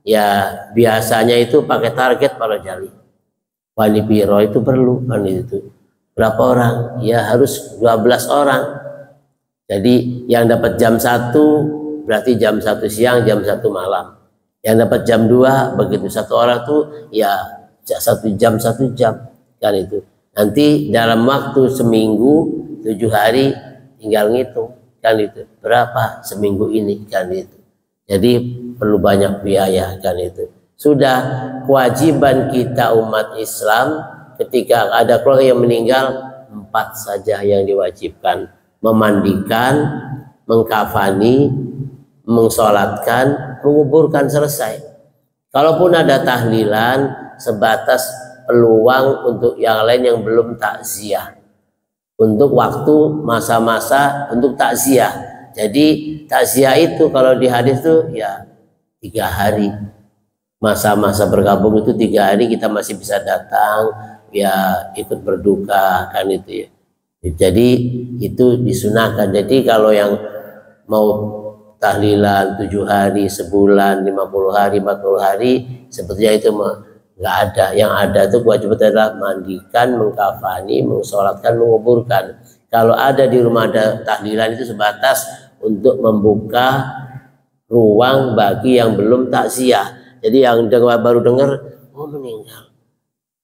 [SPEAKER 1] ya biasanya itu pakai target para jali. Wali biro itu perlu kan itu. Berapa orang? Ya harus 12 orang. Jadi yang dapat jam 1 berarti jam 1 siang, jam 1 malam. Yang dapat jam 2 begitu. Satu orang tuh ya 1 jam 1 jam kan itu. Nanti dalam waktu seminggu 7 hari tinggal ngitung kan itu. Berapa seminggu ini kan itu. Jadi perlu banyak biaya kan itu. Sudah kewajiban kita umat Islam ketika ada keluarga yang meninggal, 4 saja yang diwajibkan: memandikan, mengkafani, mengsolatkan, menguburkan, selesai. Kalaupun ada tahlilan, sebatas peluang untuk yang lain yang belum takziah, untuk waktu masa-masa untuk takziah. Jadi takziah itu kalau di hadis itu ya 3 hari. Masa-masa bergabung itu 3 hari kita masih bisa datang ya, ikut berduka kan itu ya. Jadi itu disunahkan. Jadi kalau yang mau tahlilan 7 hari, sebulan, 50 hari, 40 hari, sebetulnya itu nggak ada. Yang ada itu kewajiban adalah mandikan, mengkafani, mensolatkan, menguburkan. Kalau ada di rumah ada tahlilan itu sebatas untuk membuka ruang bagi yang belum takziah. Jadi yang baru dengar, oh meninggal,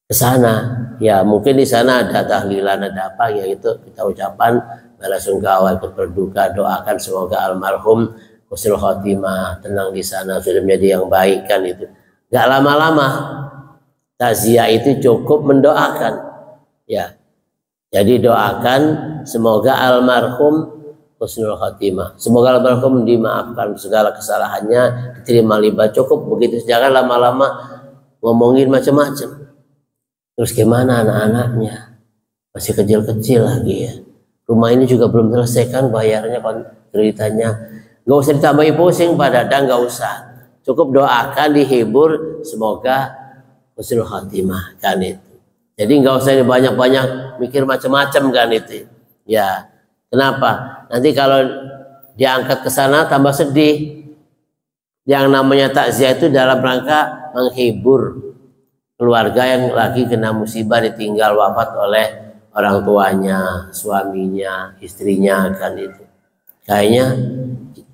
[SPEAKER 1] ke sana, ya mungkin di sana ada tahlilan, ada apa, ya itu kita ucapan belasungkawa, ikut berduka, doakan semoga almarhum husnul khotimah, tenang di sana, sudah menjadi yang baik kan itu. Gak lama-lama takziah itu cukup mendoakan, ya. Jadi doakan semoga almarhum husnul khotimah, semoga almarhum dimaafkan segala kesalahannya, diterima libat, cukup begitu. Jangan lama-lama ngomongin macam-macam. Terus gimana anak-anaknya? Masih kecil-kecil lagi ya. Rumah ini juga belum selesai kan bayarnya, ceritanya. Gak usah ditambahi pusing Pak Dadang, gak usah. Cukup doakan, dihibur, semoga husnul khatimah kan itu. Jadi gak usah banyak-banyak mikir macam-macam kan itu. Ya, kenapa? Nanti kalau diangkat ke sana tambah sedih. Yang namanya takziah itu dalam rangka menghibur keluarga yang lagi kena musibah, ditinggal wafat oleh orang tuanya, suaminya, istrinya kan itu. Kayaknya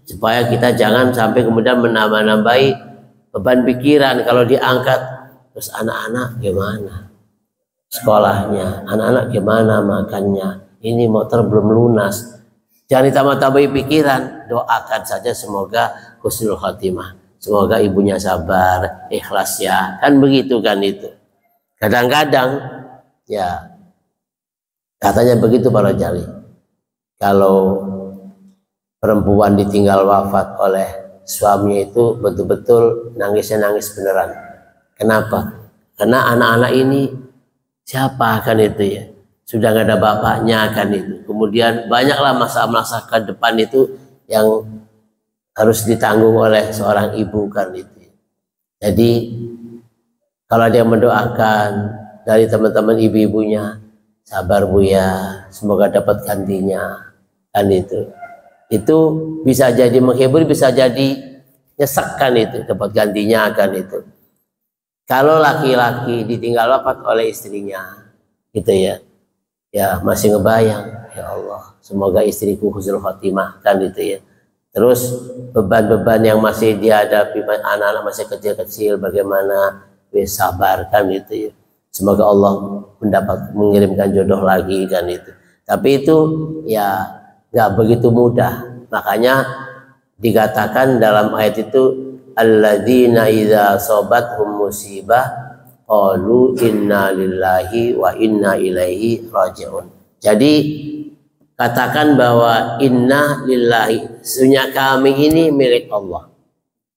[SPEAKER 1] supaya kita jangan sampai kemudian menambah-nambahi beban pikiran. Kalau diangkat terus anak-anak gimana sekolahnya, anak-anak gimana makannya, ini motor belum lunas. Jangan ditambah-tambahi pikiran, doakan saja semoga husnul khotimah. Semoga ibunya sabar, ikhlas ya, kan begitu kan itu. Kadang-kadang ya katanya begitu para jali. Kalau perempuan ditinggal wafat oleh suaminya itu betul-betul nangisnya nangis beneran. Kenapa? Karena anak-anak ini siapa kan itu ya, sudah nggak ada bapaknya kan itu. Kemudian banyaklah masa-masa ke depan itu yang harus ditanggung oleh seorang ibu kan itu. Jadi kalau dia mendoakan dari teman-teman ibu-ibunya, sabar Bu ya, semoga dapat gantinya kan itu. Itu bisa jadi menghibur, bisa jadi nyesek kan itu, dapat gantinya kan itu. Kalau laki-laki ditinggal wafat oleh istrinya gitu ya, ya masih ngebayang, ya Allah semoga istriku husnul khotimah kan itu ya. Terus beban-beban yang masih dihadapi anak-anak masih kecil-kecil, bagaimana sabar kan itu ya. Semoga Allah mengirimkan jodoh lagi kan itu. Tapi itu ya nggak begitu mudah. Makanya dikatakan dalam ayat itu, alladzina idza asabathum musibah qalu inna lillahi wa inna ilaihi raji'un. Jadi katakan bahwa inna lillahi, sesungguhnya kami ini milik Allah.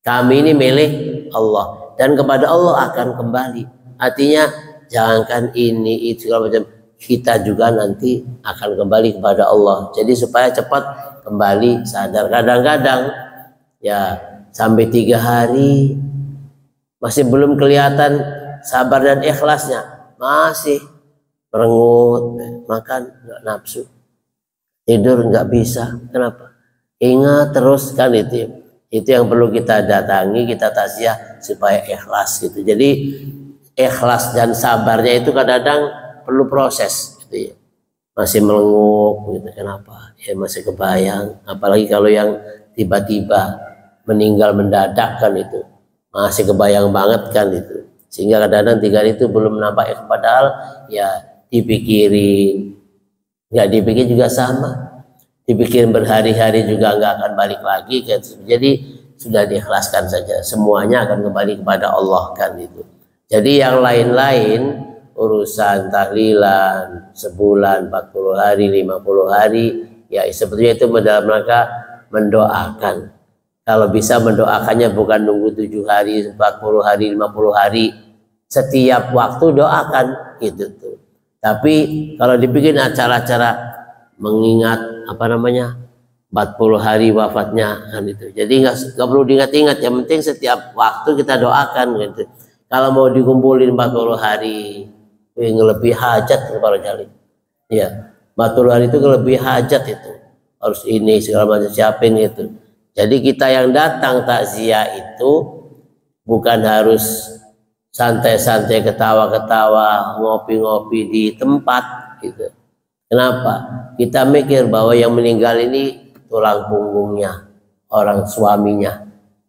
[SPEAKER 1] Kami ini milik Allah dan kepada Allah akan kembali. Artinya jangankan ini itu segala macam, kita juga nanti akan kembali kepada Allah. Jadi supaya cepat kembali sadar. Kadang-kadang ya sampai 3 hari masih belum kelihatan sabar dan ikhlasnya, masih merengut, makan nggak nafsu, tidur nggak bisa. Kenapa? Ingat terus kan itu yang perlu kita datangi, kita takziah supaya ikhlas gitu. Jadi ikhlas dan sabarnya itu kadang-kadang perlu proses gitu ya. Masih melenguk gitu, kenapa? Ya masih kebayang, apalagi kalau yang tiba-tiba meninggal mendadak kan itu, masih kebayang banget kan itu. Sehingga kadang-kadang 3 hari itu belum nampak, padahal ya dipikirin, nggak dipikir juga sama, dipikirin berhari-hari juga nggak akan balik lagi kan. Jadi sudah diikhlaskan saja, semuanya akan kembali kepada Allah kan itu. Jadi yang lain-lain urusan tahlilan sebulan, 40 hari, 50 hari, ya sebetulnya itu dalam rangka mendoakan. Kalau bisa mendoakannya bukan nunggu 7 hari, 40 hari, 50 hari, setiap waktu doakan gitu tuh. Tapi kalau dibikin acara-acara mengingat 40 hari wafatnya kan itu, jadi nggak perlu diingat-ingat, yang penting setiap waktu kita doakan gitu. Kalau mau dikumpulin 40 hari, lebih hajat para jali. Ya, 40 hari itu lebih hajat itu. Harus ini segala macam siapin itu. Jadi kita yang datang takziah itu bukan harus santai-santai, ketawa-ketawa, ngopi-ngopi di tempat gitu. Kenapa? Kita mikir bahwa yang meninggal ini tulang punggungnya, orang suaminya.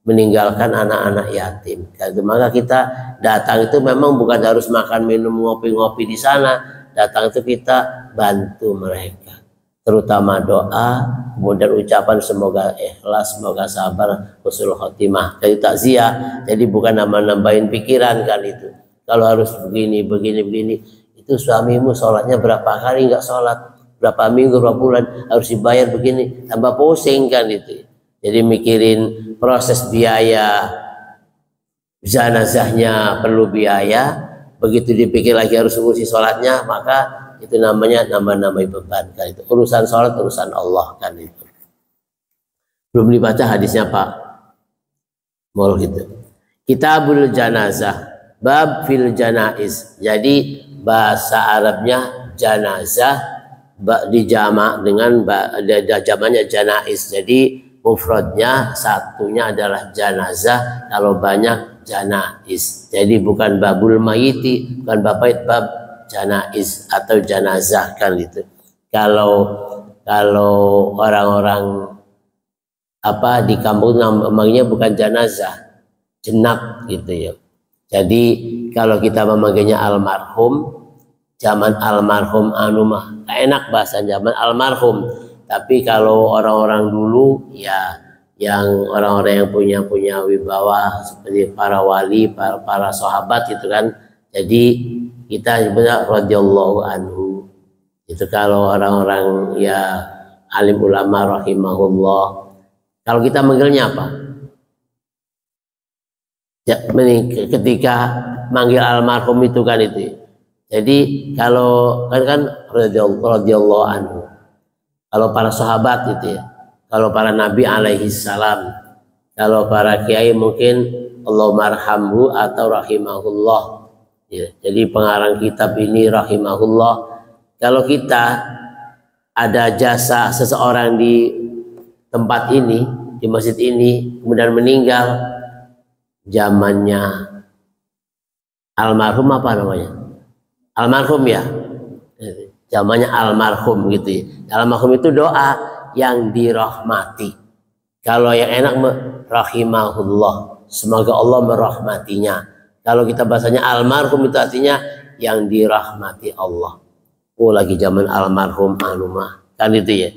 [SPEAKER 1] meninggalkan anak-anak yatim. Maka kita datang itu memang bukan harus makan minum ngopi-ngopi di sana. Datang itu kita bantu mereka, terutama doa, kemudian ucapan semoga ikhlas, semoga sabar, husnul khotimah. Jadi takziah, jadi bukan nambah-nambahin pikiran kan itu. Kalau harus begini, itu suamimu sholatnya berapa kali nggak sholat, berapa minggu, berapa bulan, harus dibayar begini, tambah pusing kan itu. Jadi mikirin proses biaya jenazahnya perlu biaya, begitu dipikir lagi harus ngurusi sholatnya, maka itu namanya nambah-nambah beban kan itu. Urusan sholat urusan Allah kan itu. Belum dibaca hadisnya Pak Mol gitu. Kitabul Janazah, bab fil janaiz. Jadi bahasa Arabnya janazah dijamak dengan jamaknya janaiz. Jadi mufradnya satunya adalah janazah, kalau banyak janaiz. Jadi bukan babul mayiti, bukan bab janaiz atau janazah kan itu. Kalau orang-orang apa di kampung namanya bukan janazah, jenab gitu ya. Jadi kalau kita memanggilnya almarhum, zaman almarhum anu mah enak bahasa zaman almarhum. Tapi kalau orang-orang dulu ya, yang orang-orang yang punya wibawa seperti para wali, para sahabat itu kan, jadi kita sebenarnya radhiyallahu anhu. Itu kalau orang-orang ya alim ulama rahimahullah. Kalau kita manggilnya apa? Ya, ketika manggil almarhum itu kan itu. Jadi kalau kan radhiyallahu anhu. Kalau para sahabat itu ya, kalau para nabi alaihi salam, kalau para kiai mungkin Allahumma arhamhu atau rahimahullah ya. Jadi pengarang kitab ini rahimahullah. Kalau kita ada jasa seseorang di tempat ini, di masjid ini, kemudian meninggal, zamannya almarhum apa namanya? Almarhum ya, zamannya almarhum gitu ya. Almarhum itu doa yang dirahmati. Kalau yang enak rahimahullah, semoga Allah merahmatinya. Kalau kita bahasanya almarhum itu artinya yang dirahmati Allah. Oh lagi zaman almarhum anumah kan itu ya.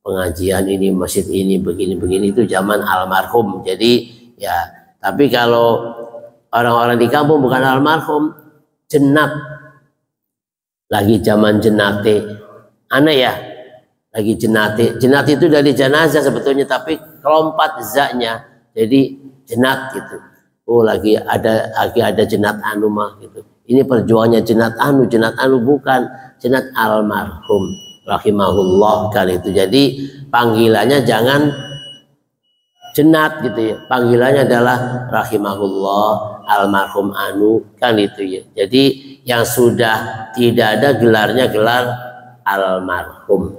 [SPEAKER 1] Pengajian ini, masjid ini, begini-begini itu zaman almarhum. Jadi ya, tapi kalau orang-orang di kampung bukan almarhum, jenab. Lagi zaman jenate. Aneh ya? Lagi jenate. Jenat itu dari jenazah sebetulnya, tapi kelompat zaknya. Jadi jenat gitu. Oh lagi ada jenat anu mah gitu. Ini perjuangannya jenat anu bukan jenat almarhum rahimahullah kan itu. Jadi panggilannya jangan jenat gitu ya. Panggilannya adalah rahimahullah, almarhum anu kan itu ya. Jadi yang sudah tidak ada gelarnya gelar almarhum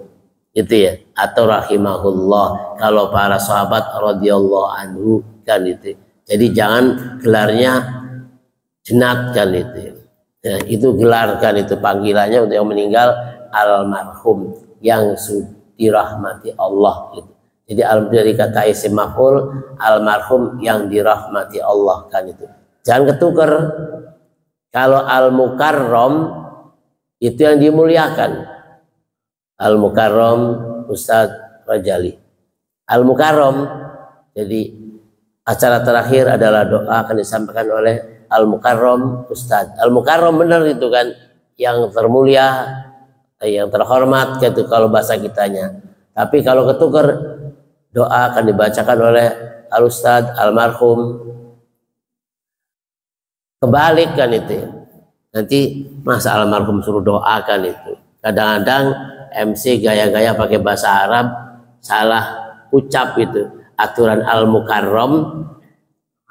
[SPEAKER 1] itu ya, atau rahimahullah kalau para sahabat radhiyallahu anhu kan itu. Jadi jangan gelarnya jenat kan itu ya, itu gelar kan itu panggilannya untuk yang meninggal almarhum yang sudah dirahmati Allah gitu. Jadi dari kata isim maf'ul almarhum yang dirahmati Allah kan itu. Jangan ketukar. Kalau al-mukarram itu yang dimuliakan. Al-mukarram Ustadz Rajali. Al-mukarram, jadi acara terakhir adalah doa akan disampaikan oleh al-mukarram Ustadz. Al-mukarram benar itu kan, yang termulia, yang terhormat gitu kalau bahasa kitanya. Tapi kalau ketukar, doa akan dibacakan oleh al-Ustadz almarhum. Kebalik kan itu ya. Nanti masa almarhum suruh doakan itu. Kadang-kadang MC gaya-gaya pakai bahasa Arab salah ucap itu. Aturan al-mukarram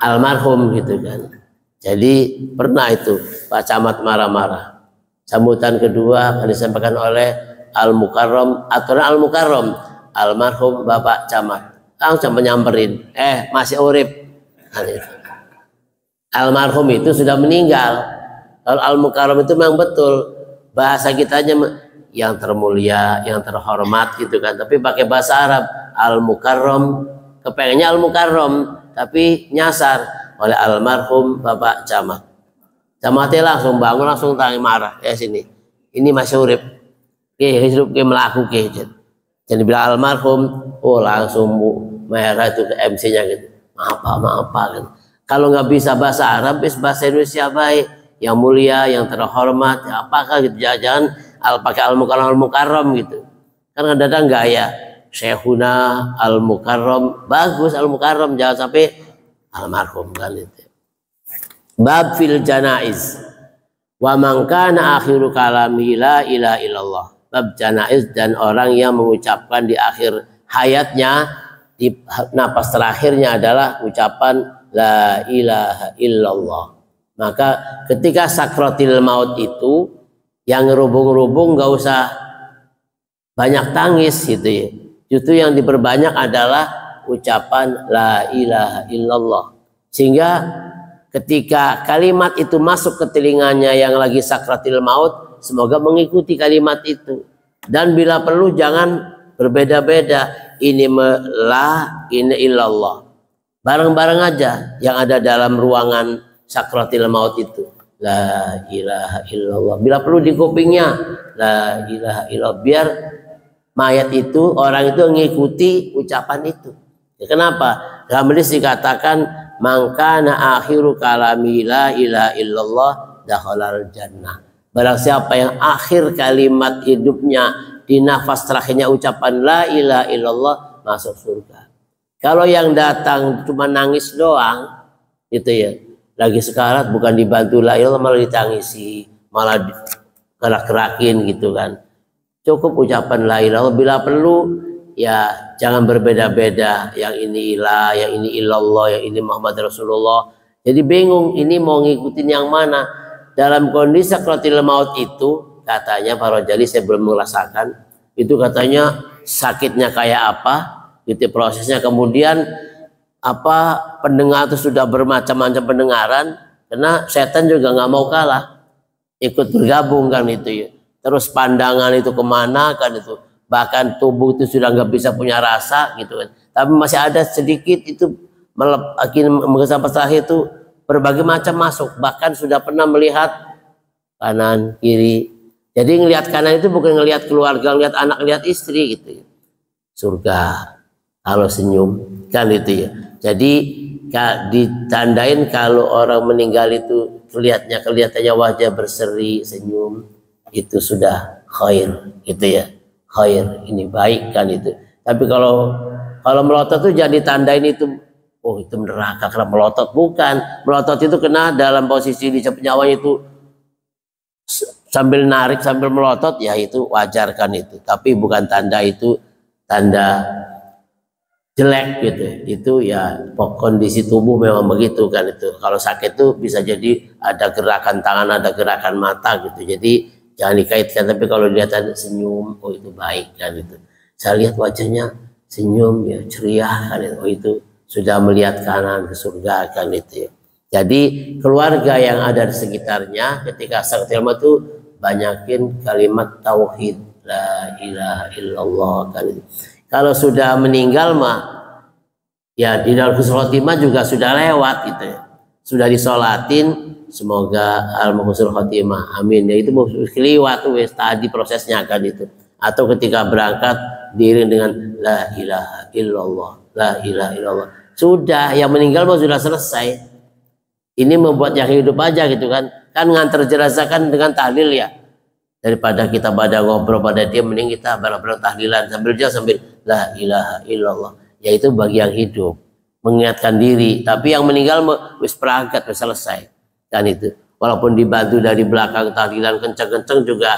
[SPEAKER 1] almarhum gitu kan. Jadi pernah itu Pak Camat marah-marah. Sambutan kedua akan disampaikan oleh al-mukarram, aturan al-mukarram almarhum Bapak Camat. Langsung menyamperin, masih urip. Almarhum itu sudah meninggal. Kalau al-mukarram itu memang betul bahasa kitanya yang termulia, yang terhormat gitu kan. Tapi pakai bahasa Arab al-mukarram, kepengennya al-mukarram, tapi nyasar oleh almarhum Bapak Camat. Camatnya langsung bangun, langsung tangi marah. Sini, ini masih urip. Hidup ke melaku ke. Jadi bila almarhum, langsung merah itu ke MC-nya gitu. Maaf gitu. Kalau nggak bisa bahasa Arab, bahasa Indonesia baik. Yang mulia, yang terhormat, apakah gitu, jangan pakai al-mukarram gitu. Karena kadang gaya Syekhuna al-mukarram, bagus al-mukarram, jangan sampai almarhum kan itu. Bab fil janaiz wa man kana akhiru kalami la ilaha illallah. Bab janaiz dan orang yang mengucapkan di akhir hayatnya, di napas terakhirnya adalah ucapan la ilaha illallah. Maka ketika sakratil maut itu yang ngerubung-rubung nggak usah banyak tangis gitu ya. Justru yang diperbanyak adalah ucapan la ilaha illallah. Sehingga ketika kalimat itu masuk ke telinganya yang lagi sakratil maut, semoga mengikuti kalimat itu. Dan bila perlu jangan berbeda-beda. Ini la, ini illallah. Bareng-bareng aja yang ada dalam ruangan sakratil maut itu. La ilaha illallah. Bila perlu di kupingnya la ilaha illallah, biar mayat itu, orang itu mengikuti ucapan itu. Ya, kenapa? Dalam hadis dikatakan mangkana akhiru kalami la ilaha illallah dakhalal jannah. Barang siapa yang akhir kalimat hidupnya di nafas terakhirnya ucapan la ilaha illallah, masuk surga. Kalau yang datang cuma nangis doang itu ya, lagi sekarat bukan dibantu la ilallah, malah ditangisi, malah gerak-gerakin gitu kan. Cukup ucapan la ilallah. Bila perlu ya jangan berbeda-beda, yang ini ilah, yang ini illallah, yang ini Muhammad Rasulullah. Jadi bingung ini mau ngikutin yang mana. Dalam kondisi sakratil maut itu katanya Pak Rojali, saya belum merasakan itu, katanya sakitnya kayak apa gitu prosesnya. Kemudian apa, pendengar itu sudah bermacam-macam pendengaran, karena setan juga nggak mau kalah, ikut bergabung kan itu ya. Terus pandangan itu kemana kan itu, bahkan tubuh itu sudah nggak bisa punya rasa gitu kan, tapi masih ada sedikit itu sampai terakhir itu berbagai macam masuk, bahkan sudah pernah melihat kanan kiri. Jadi ngelihat kanan itu bukan ngelihat keluarga, ngelihat anak, ngelihat istri gitu. Surga kalau senyum kan itu ya. Jadi ditandain kalau orang meninggal itu kelihatannya wajah berseri, senyum, itu sudah khair gitu ya. Khair, ini baik kan itu. Tapi kalau melotot itu jadi tandain itu, oh itu neraka karena melotot. Bukan, melotot itu kena dalam posisi di nyawanya itu sambil narik sambil melotot, ya itu wajar kan itu. Tapi bukan tanda itu tanda jelek gitu. Itu ya kondisi tubuh memang begitu kan itu. Kalau sakit itu bisa jadi ada gerakan tangan, ada gerakan mata gitu. Jadi jangan dikaitkan. Tapi kalau dilihat ada senyum, oh itu baik kan itu. Saya lihat wajahnya senyum ya, ceria kan itu. Oh itu sudah melihat kanan ke surga kan itu ya. Jadi keluarga yang ada di sekitarnya ketika sakratil maut itu banyakin kalimat tauhid, la ilaha illallah kan itu. Kalau sudah meninggal mah ya di dalam husnul khotimah juga sudah lewat gitu ya. Sudah disolatin, semoga al-husnul khotimah, amin. Ya itu keliwat tuh tadi prosesnya kan itu. Atau ketika berangkat diiring dengan la ilaha illallah, la ilaha illallah. Sudah, yang meninggal mah sudah selesai. Ini membuat yang hidup aja gitu kan. Kan nganter jenazah kan dengan tahlil ya. Daripada kita pada ngobrol pada dia, mending kita bareng-bareng tahlilan sambil dia sambil la ilaha illallah. Yaitu bagi yang hidup mengingatkan diri. Tapi yang meninggal wis perangkat, wis selesai kan itu. Walaupun dibantu dari belakang tahlilan kenceng-kenceng juga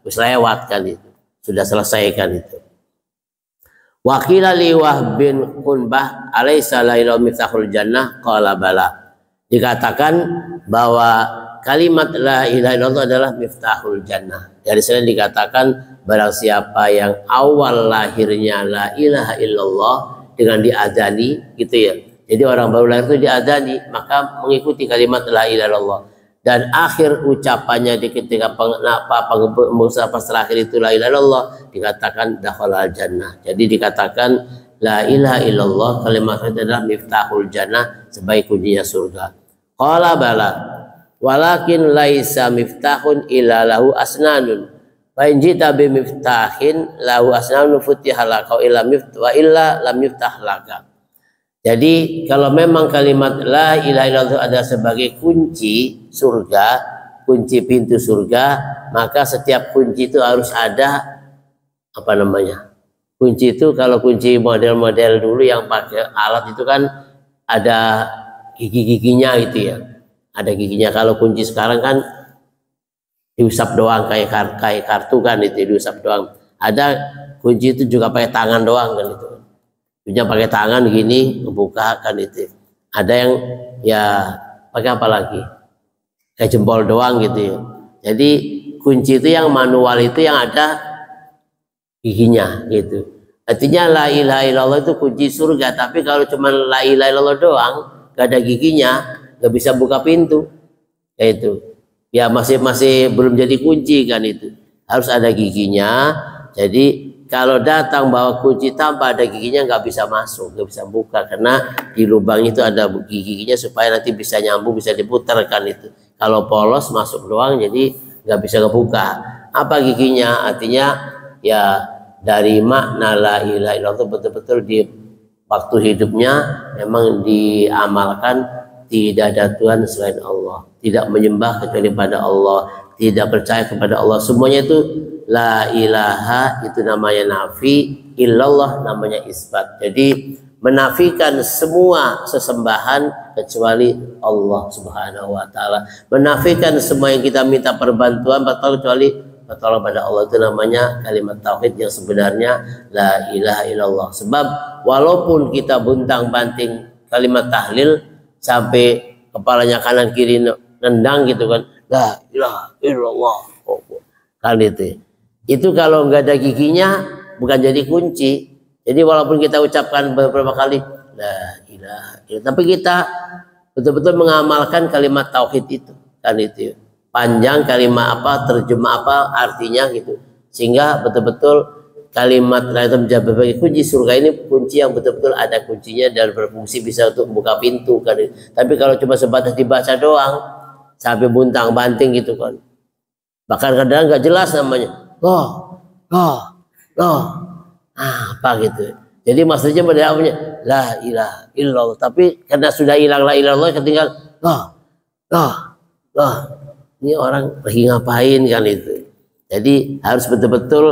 [SPEAKER 1] wis lewat kan itu. Sudah selesai kan itu. Wakila li Wahb bin Qunbah alaisa la ilaha miftahul jannah qala bala. Dikatakan bahwa kalimat la ilaha illallah adalah miftahul jannah. Dari sana dikatakan barang siapa yang awal lahirnya la ilaha illallah dengan diadzani gitu ya. Jadi orang baru lahir itu diadzani, maka mengikuti kalimat la ilaha illallah. Dan akhir ucapannya di ketika pengucapan terakhir itu la ilaha illallah dikatakan dakhalal jannah. Jadi dikatakan la ilaha illallah kalimat itu adalah miftahul jannah, sebagai kuncinya surga. Qala bala walakin laisa miftahun illa lahu asnanun fa in jita bi miftahin lahu asnanun futiha laka wa illa lam yuftah laka. Jadi kalau memang kalimat la ilaha illallah ada sebagai kunci surga, kunci pintu surga, maka setiap kunci itu harus ada apa namanya? Kunci itu kalau kunci model-model dulu yang pakai alat itu kan ada gigi-giginya itu ya. Ada giginya. Kalau kunci sekarang kan diusap doang kayak kartu kan itu diusap doang. Ada kunci itu juga pakai tangan doang kan itu. Punya pakai tangan gini membuka kan itu. Ada yang ya pakai apa lagi? Kayak jempol doang gitu ya. Jadi kunci itu yang manual itu yang ada giginya gitu. Artinya la ilaha illallah itu kunci surga, tapi kalau cuma la ilaha illallah doang gak ada giginya, gak bisa buka pintu. Itu ya masih belum jadi kunci kan itu. Harus ada giginya. Jadi kalau datang bawa kunci tanpa ada giginya nggak bisa masuk, nggak bisa buka, karena di lubang itu ada giginya supaya nanti bisa nyambung, bisa diputarkan itu. Kalau polos masuk doang jadi nggak bisa kebuka. Apa giginya? Artinya ya dari makna la ilaha illallah betul-betul di waktu hidupnya memang diamalkan, tidak ada Tuhan selain Allah, tidak menyembah kecuali pada Allah, tidak percaya kepada Allah. Semuanya itu la ilaha itu namanya nafi, illallah namanya isbat. Jadi menafikan semua sesembahan kecuali Allah Subhanahu wa taala. Menafikan semua yang kita minta perbantuan kecuali bertolak pada Allah, itu namanya kalimat tauhid yang sebenarnya la ilaha illallah. Sebab walaupun kita buntang-banting kalimat tahlil sampai kepalanya kanan kiri nendang gitu kan, la ilaha illallah kan itu kalau nggak ada giginya bukan jadi kunci. Jadi walaupun kita ucapkan beberapa kali la ilaha illallah, tapi kita betul-betul mengamalkan kalimat tauhid itu kan itu. Panjang kalimat apa, terjemah apa, artinya gitu, sehingga betul-betul kalimat la ilaha illallah sebagai kunci surga ini kunci yang betul-betul ada kuncinya dan berfungsi bisa untuk membuka pintu kan. Tapi kalau cuma sebatas dibaca doang sampai buntang-banting gitu kan, bahkan kadang nggak jelas namanya apa gitu. Jadi maksudnya berdasarkan la ilaha illallah, tapi karena sudah hilang la ilaha illallah ketinggalan ini orang lagi ngapain kan itu. Jadi harus betul-betul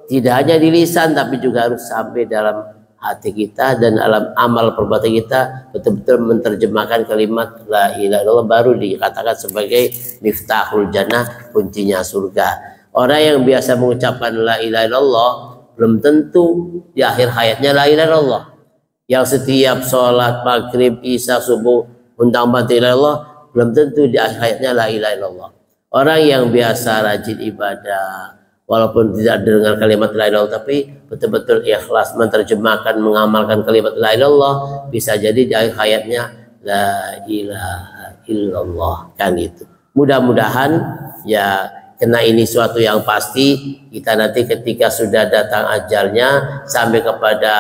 [SPEAKER 1] tidak hanya di lisan tapi juga harus sampai dalam hati kita dan dalam amal perbuatan kita, betul-betul menerjemahkan kalimat la ilaha illallah, baru dikatakan sebagai miftahul jannah, kuncinya surga. Orang yang biasa mengucapkan la ilaha illallah belum tentu di akhir hayatnya la ilaha illallah. Yang setiap sholat maghrib, isya, subuh buntang-banting la ilaha illallah belum tentu di akhir hayatnya la ilaha illallah. Orang yang biasa rajin ibadah walaupun tidak dengar kalimat la ilaha illallah tapi betul-betul ikhlas menerjemahkan, mengamalkan kalimat la ilaha illallah, bisa jadi di akhir hayatnya la ilaha illallah kan itu. Mudah-mudahan ya, karena ini suatu yang pasti, kita nanti ketika sudah datang ajalnya sampai kepada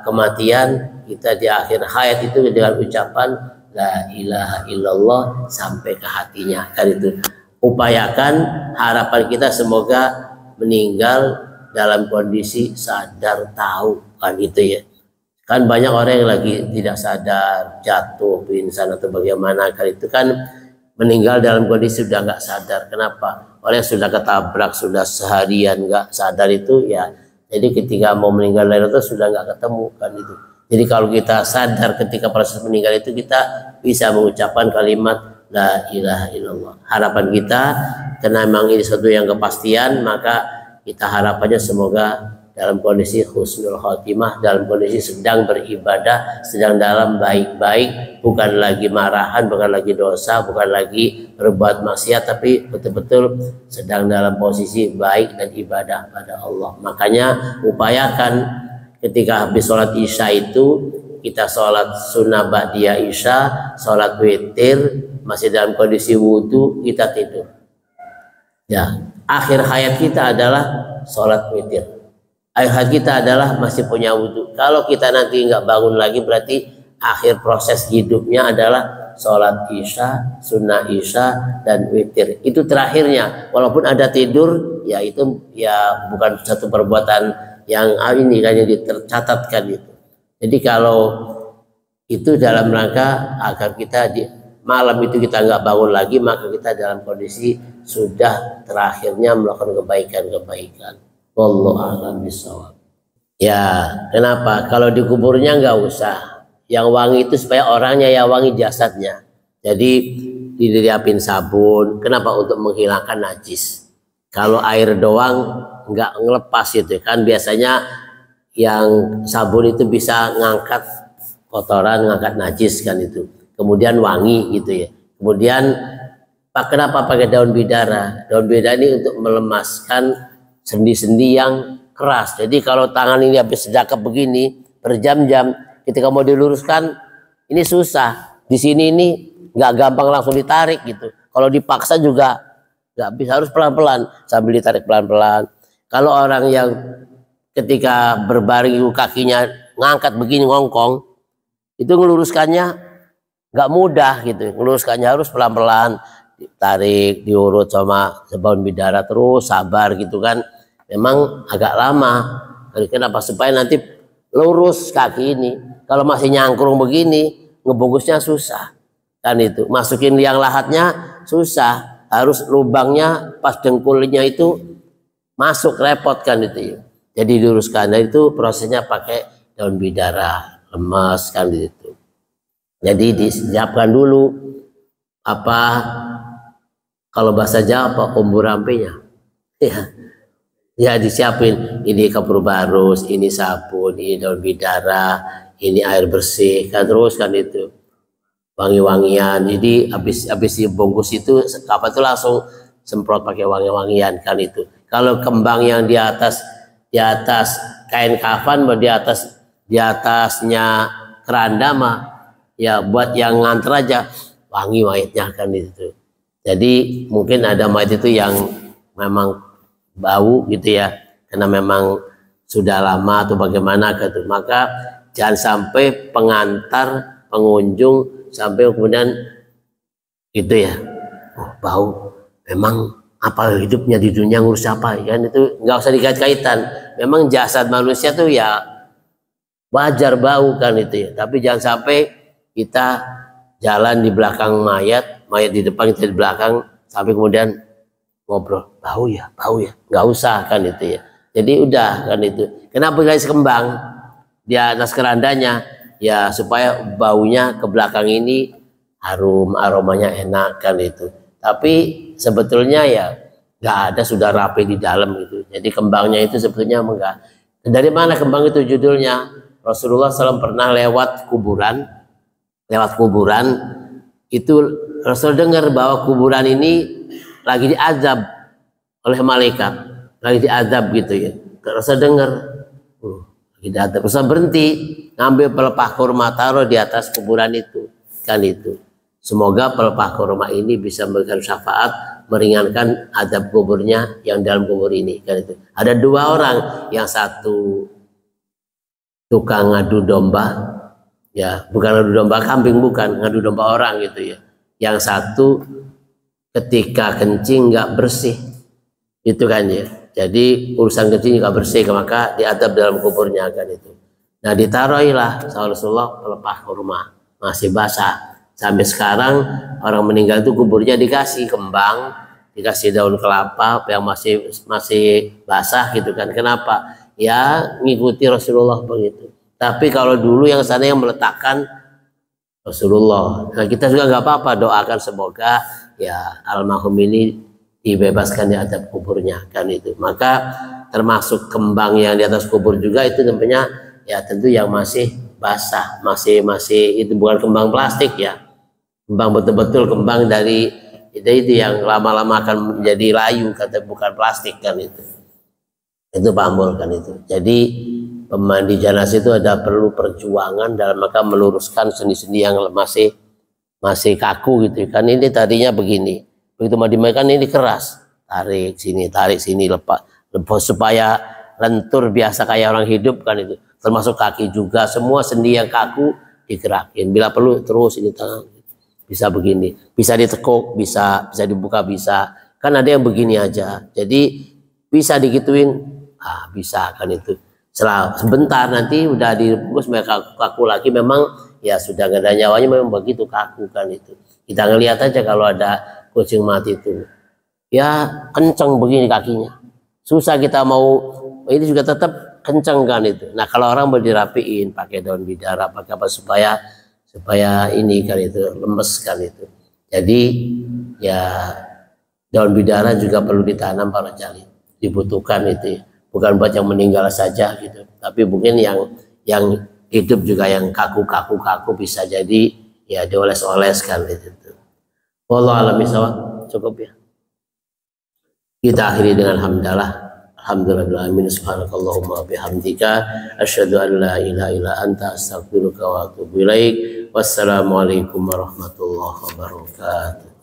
[SPEAKER 1] kematian, kita di akhir hayat itu dengan ucapan la ilaha illallah sampai ke hatinya kan itu. Upayakan, harapan kita semoga meninggal dalam kondisi sadar tahu kan itu ya. Kan banyak orang yang lagi tidak sadar, jatuh, pingsan atau bagaimana kan itu kan meninggal dalam kondisi sudah nggak sadar. Kenapa? Orang yang sudah ketabrak, sudah seharian nggak sadar itu ya. Jadi ketika mau meninggal itu sudah nggak ketemu kan itu. Jadi kalau kita sadar ketika proses meninggal itu, kita bisa mengucapkan kalimat la ilaha illallah. Harapan kita, karena memang ini suatu yang kepastian, maka kita harapannya semoga dalam kondisi husnul khotimah, dalam kondisi sedang beribadah, sedang dalam baik-baik, bukan lagi marahan, bukan lagi dosa, bukan lagi berbuat maksiat, tapi betul-betul sedang dalam posisi baik dan ibadah pada Allah. Makanya upayakan ketika habis sholat isya itu, kita sholat sunnah ba'diyah isya, sholat witir, masih dalam kondisi wudhu, kita tidur. Ya, akhir hayat kita adalah sholat witir. akhir hayat kita adalah masih punya wudhu. Kalau kita nanti nggak bangun lagi, berarti akhir proses hidupnya adalah sholat isya, sunnah isya, dan witir. Itu terakhirnya. Walaupun ada tidur, ya itu ya bukan satu perbuatan yang ini kan yang tercatatkan itu. Jadi kalau itu dalam rangka agar kita di malam itu kita nggak bangun lagi, maka kita dalam kondisi sudah terakhirnya melakukan kebaikan-kebaikan. Wallahu a'lam bishawab. Ya, kenapa? Kalau di kuburnya nggak usah. Yang wangi itu supaya orangnya ya wangi, jasadnya. Jadi diliapin sabun. Kenapa? Untuk menghilangkan najis. Kalau air doang nggak ngelepas itu kan, biasanya yang sabun itu bisa ngangkat kotoran, ngangkat najis kan itu. Kemudian wangi gitu ya. Kemudian kenapa pakai daun bidara? Daun bidara ini untuk melemaskan sendi-sendi yang keras. Jadi kalau tangan ini habis sedekap begini berjam-jam, ketika mau diluruskan ini susah. Di sini ini nggak gampang langsung ditarik gitu. Kalau dipaksa juga nggak bisa, harus pelan-pelan sambil ditarik pelan-pelan. Kalau orang yang ketika berbaring kakinya ngangkat begini ngongkong, itu ngeluruskannya nggak mudah gitu. Ngeluruskannya harus pelan-pelan, ditarik, diurut sama daun bidara, terus sabar gitu kan. Memang agak lama. Kenapa? Supaya nanti lurus kaki ini. Kalau masih nyangkrung begini, ngebungkusnya susah. Kan itu. Masukin liang lahatnya susah. Harus lubangnya pas dengkulnya itu masuk, repot kan itu. Jadi diluruskan. Nah, itu prosesnya pakai daun bidara, lemas kan itu. Jadi disiapkan dulu apa, kalau bahasa Jawa apa, umbu rampenya. Ya disiapin, ini kapur barus, ini sabun, ini daun bidara, ini air bersih kan, terus kan itu wangi-wangian. Jadi habis dibungkus itu apa itu langsung semprot pakai wangi-wangian kan itu. Kalau kembang yang di atas kain kafan, di atasnya keranda mah ya buat yang nganter aja wangi mayatnya kan itu. Jadi mungkin ada mayat itu yang memang bau gitu ya, karena memang sudah lama atau bagaimana gitu. Maka jangan sampai pengantar, pengunjung sampai kemudian gitu ya, oh bau, memang apa hidupnya di dunia ngurus apa kan, itu nggak usah dikait-kaitan. Memang jasad manusia tuh ya wajar bau kan itu ya, tapi jangan sampai kita jalan di belakang mayat di depan, kita di belakang, sampai kemudian ngobrol, bau ya, nggak usah kan itu ya. Jadi udah kan itu. Kenapa guys kembang di atas kerandanya? Ya supaya baunya ke belakang ini harum, aromanya enak kan itu. Tapi sebetulnya ya nggak ada, sudah rapi di dalam itu. Jadi kembangnya itu sebetulnya enggak. Dari mana kembang itu judulnya? Rasulullah SAW pernah lewat kuburan itu, Rasul dengar bahwa kuburan ini lagi diazab oleh malaikat, lagi diazab gitu ya. Rasul dengar, lagi diazab. Rasul berhenti, ngambil pelepah kurma, taruh di atas kuburan itu kan itu. Semoga pelepah kurma ini bisa memberikan syafaat, meringankan azab kuburnya yang dalam kubur ini kan itu. Ada dua orang, yang satu tukang ngadu domba, ya bukan ngadu domba kambing, bukan ngadu domba orang gitu ya. Yang satu ketika kencing nggak bersih itu kan ya, jadi urusan kencing nggak bersih, maka diadab dalam kuburnya kan itu. Nah ditaruhilah Rasulullah pelepah kurma, masih basah. Sampai sekarang orang meninggal itu kuburnya dikasih kembang, dikasih daun kelapa yang masih basah gitu kan. Kenapa? Ya ngikuti Rasulullah begitu. Tapi kalau dulu yang sana yang meletakkan Rasulullah. Nah kita juga nggak apa-apa, doakan semoga ya almarhum ini dibebaskan di adab kuburnya kan itu. Maka termasuk kembang yang di atas kubur juga itu tentunya ya tentu yang masih basah, masih itu bukan kembang plastik ya, kembang betul-betul kembang dari itu yang lama-lama akan menjadi layu, kata bukan plastik kan itu pamul kan itu. Jadi pemandi jenazah itu ada perlu perjuangan dalam maka meluruskan sendi-sendi yang masih kaku gitu kan. Ini tadinya begini, begitu mau dimakan ini keras, tarik sini lepas supaya lentur biasa kayak orang hidup kan itu, termasuk kaki juga, semua sendi yang kaku digerakin. Bila perlu terus ini tangan bisa begini, bisa ditekuk, bisa dibuka, bisa. Kan ada yang begini aja. Jadi bisa digituin, bisa kan itu. Sebentar nanti udah dibungkus kaku lagi, memang ya sudah nggak ada nyawanya, memang begitu kaku kan itu. Kita ngelihat aja kalau ada kucing mati itu, ya kenceng begini kakinya. Susah kita mau ini juga tetap kenceng kan itu. Nah kalau orang mau dirapiin pakai daun bidara, pakai apa supaya ini kan itu lemes kan itu. Jadi ya daun bidara juga perlu ditanam para jali, dibutuhkan itu, bukan buat yang meninggal saja gitu, tapi mungkin yang hidup juga, yang kaku bisa jadi ya dioles-oleskan itu. Wallahu a'lam bishawab. Cukup ya. Kita akhiri dengan hamdalah. Alhamdulillahirabbil alamin. Subhanakallahumma bihamdika asyhadu an la ilaha illa anta astaghfiruka wa atubu ilaik. Wassalamualaikum warahmatullahi wabarakatuh.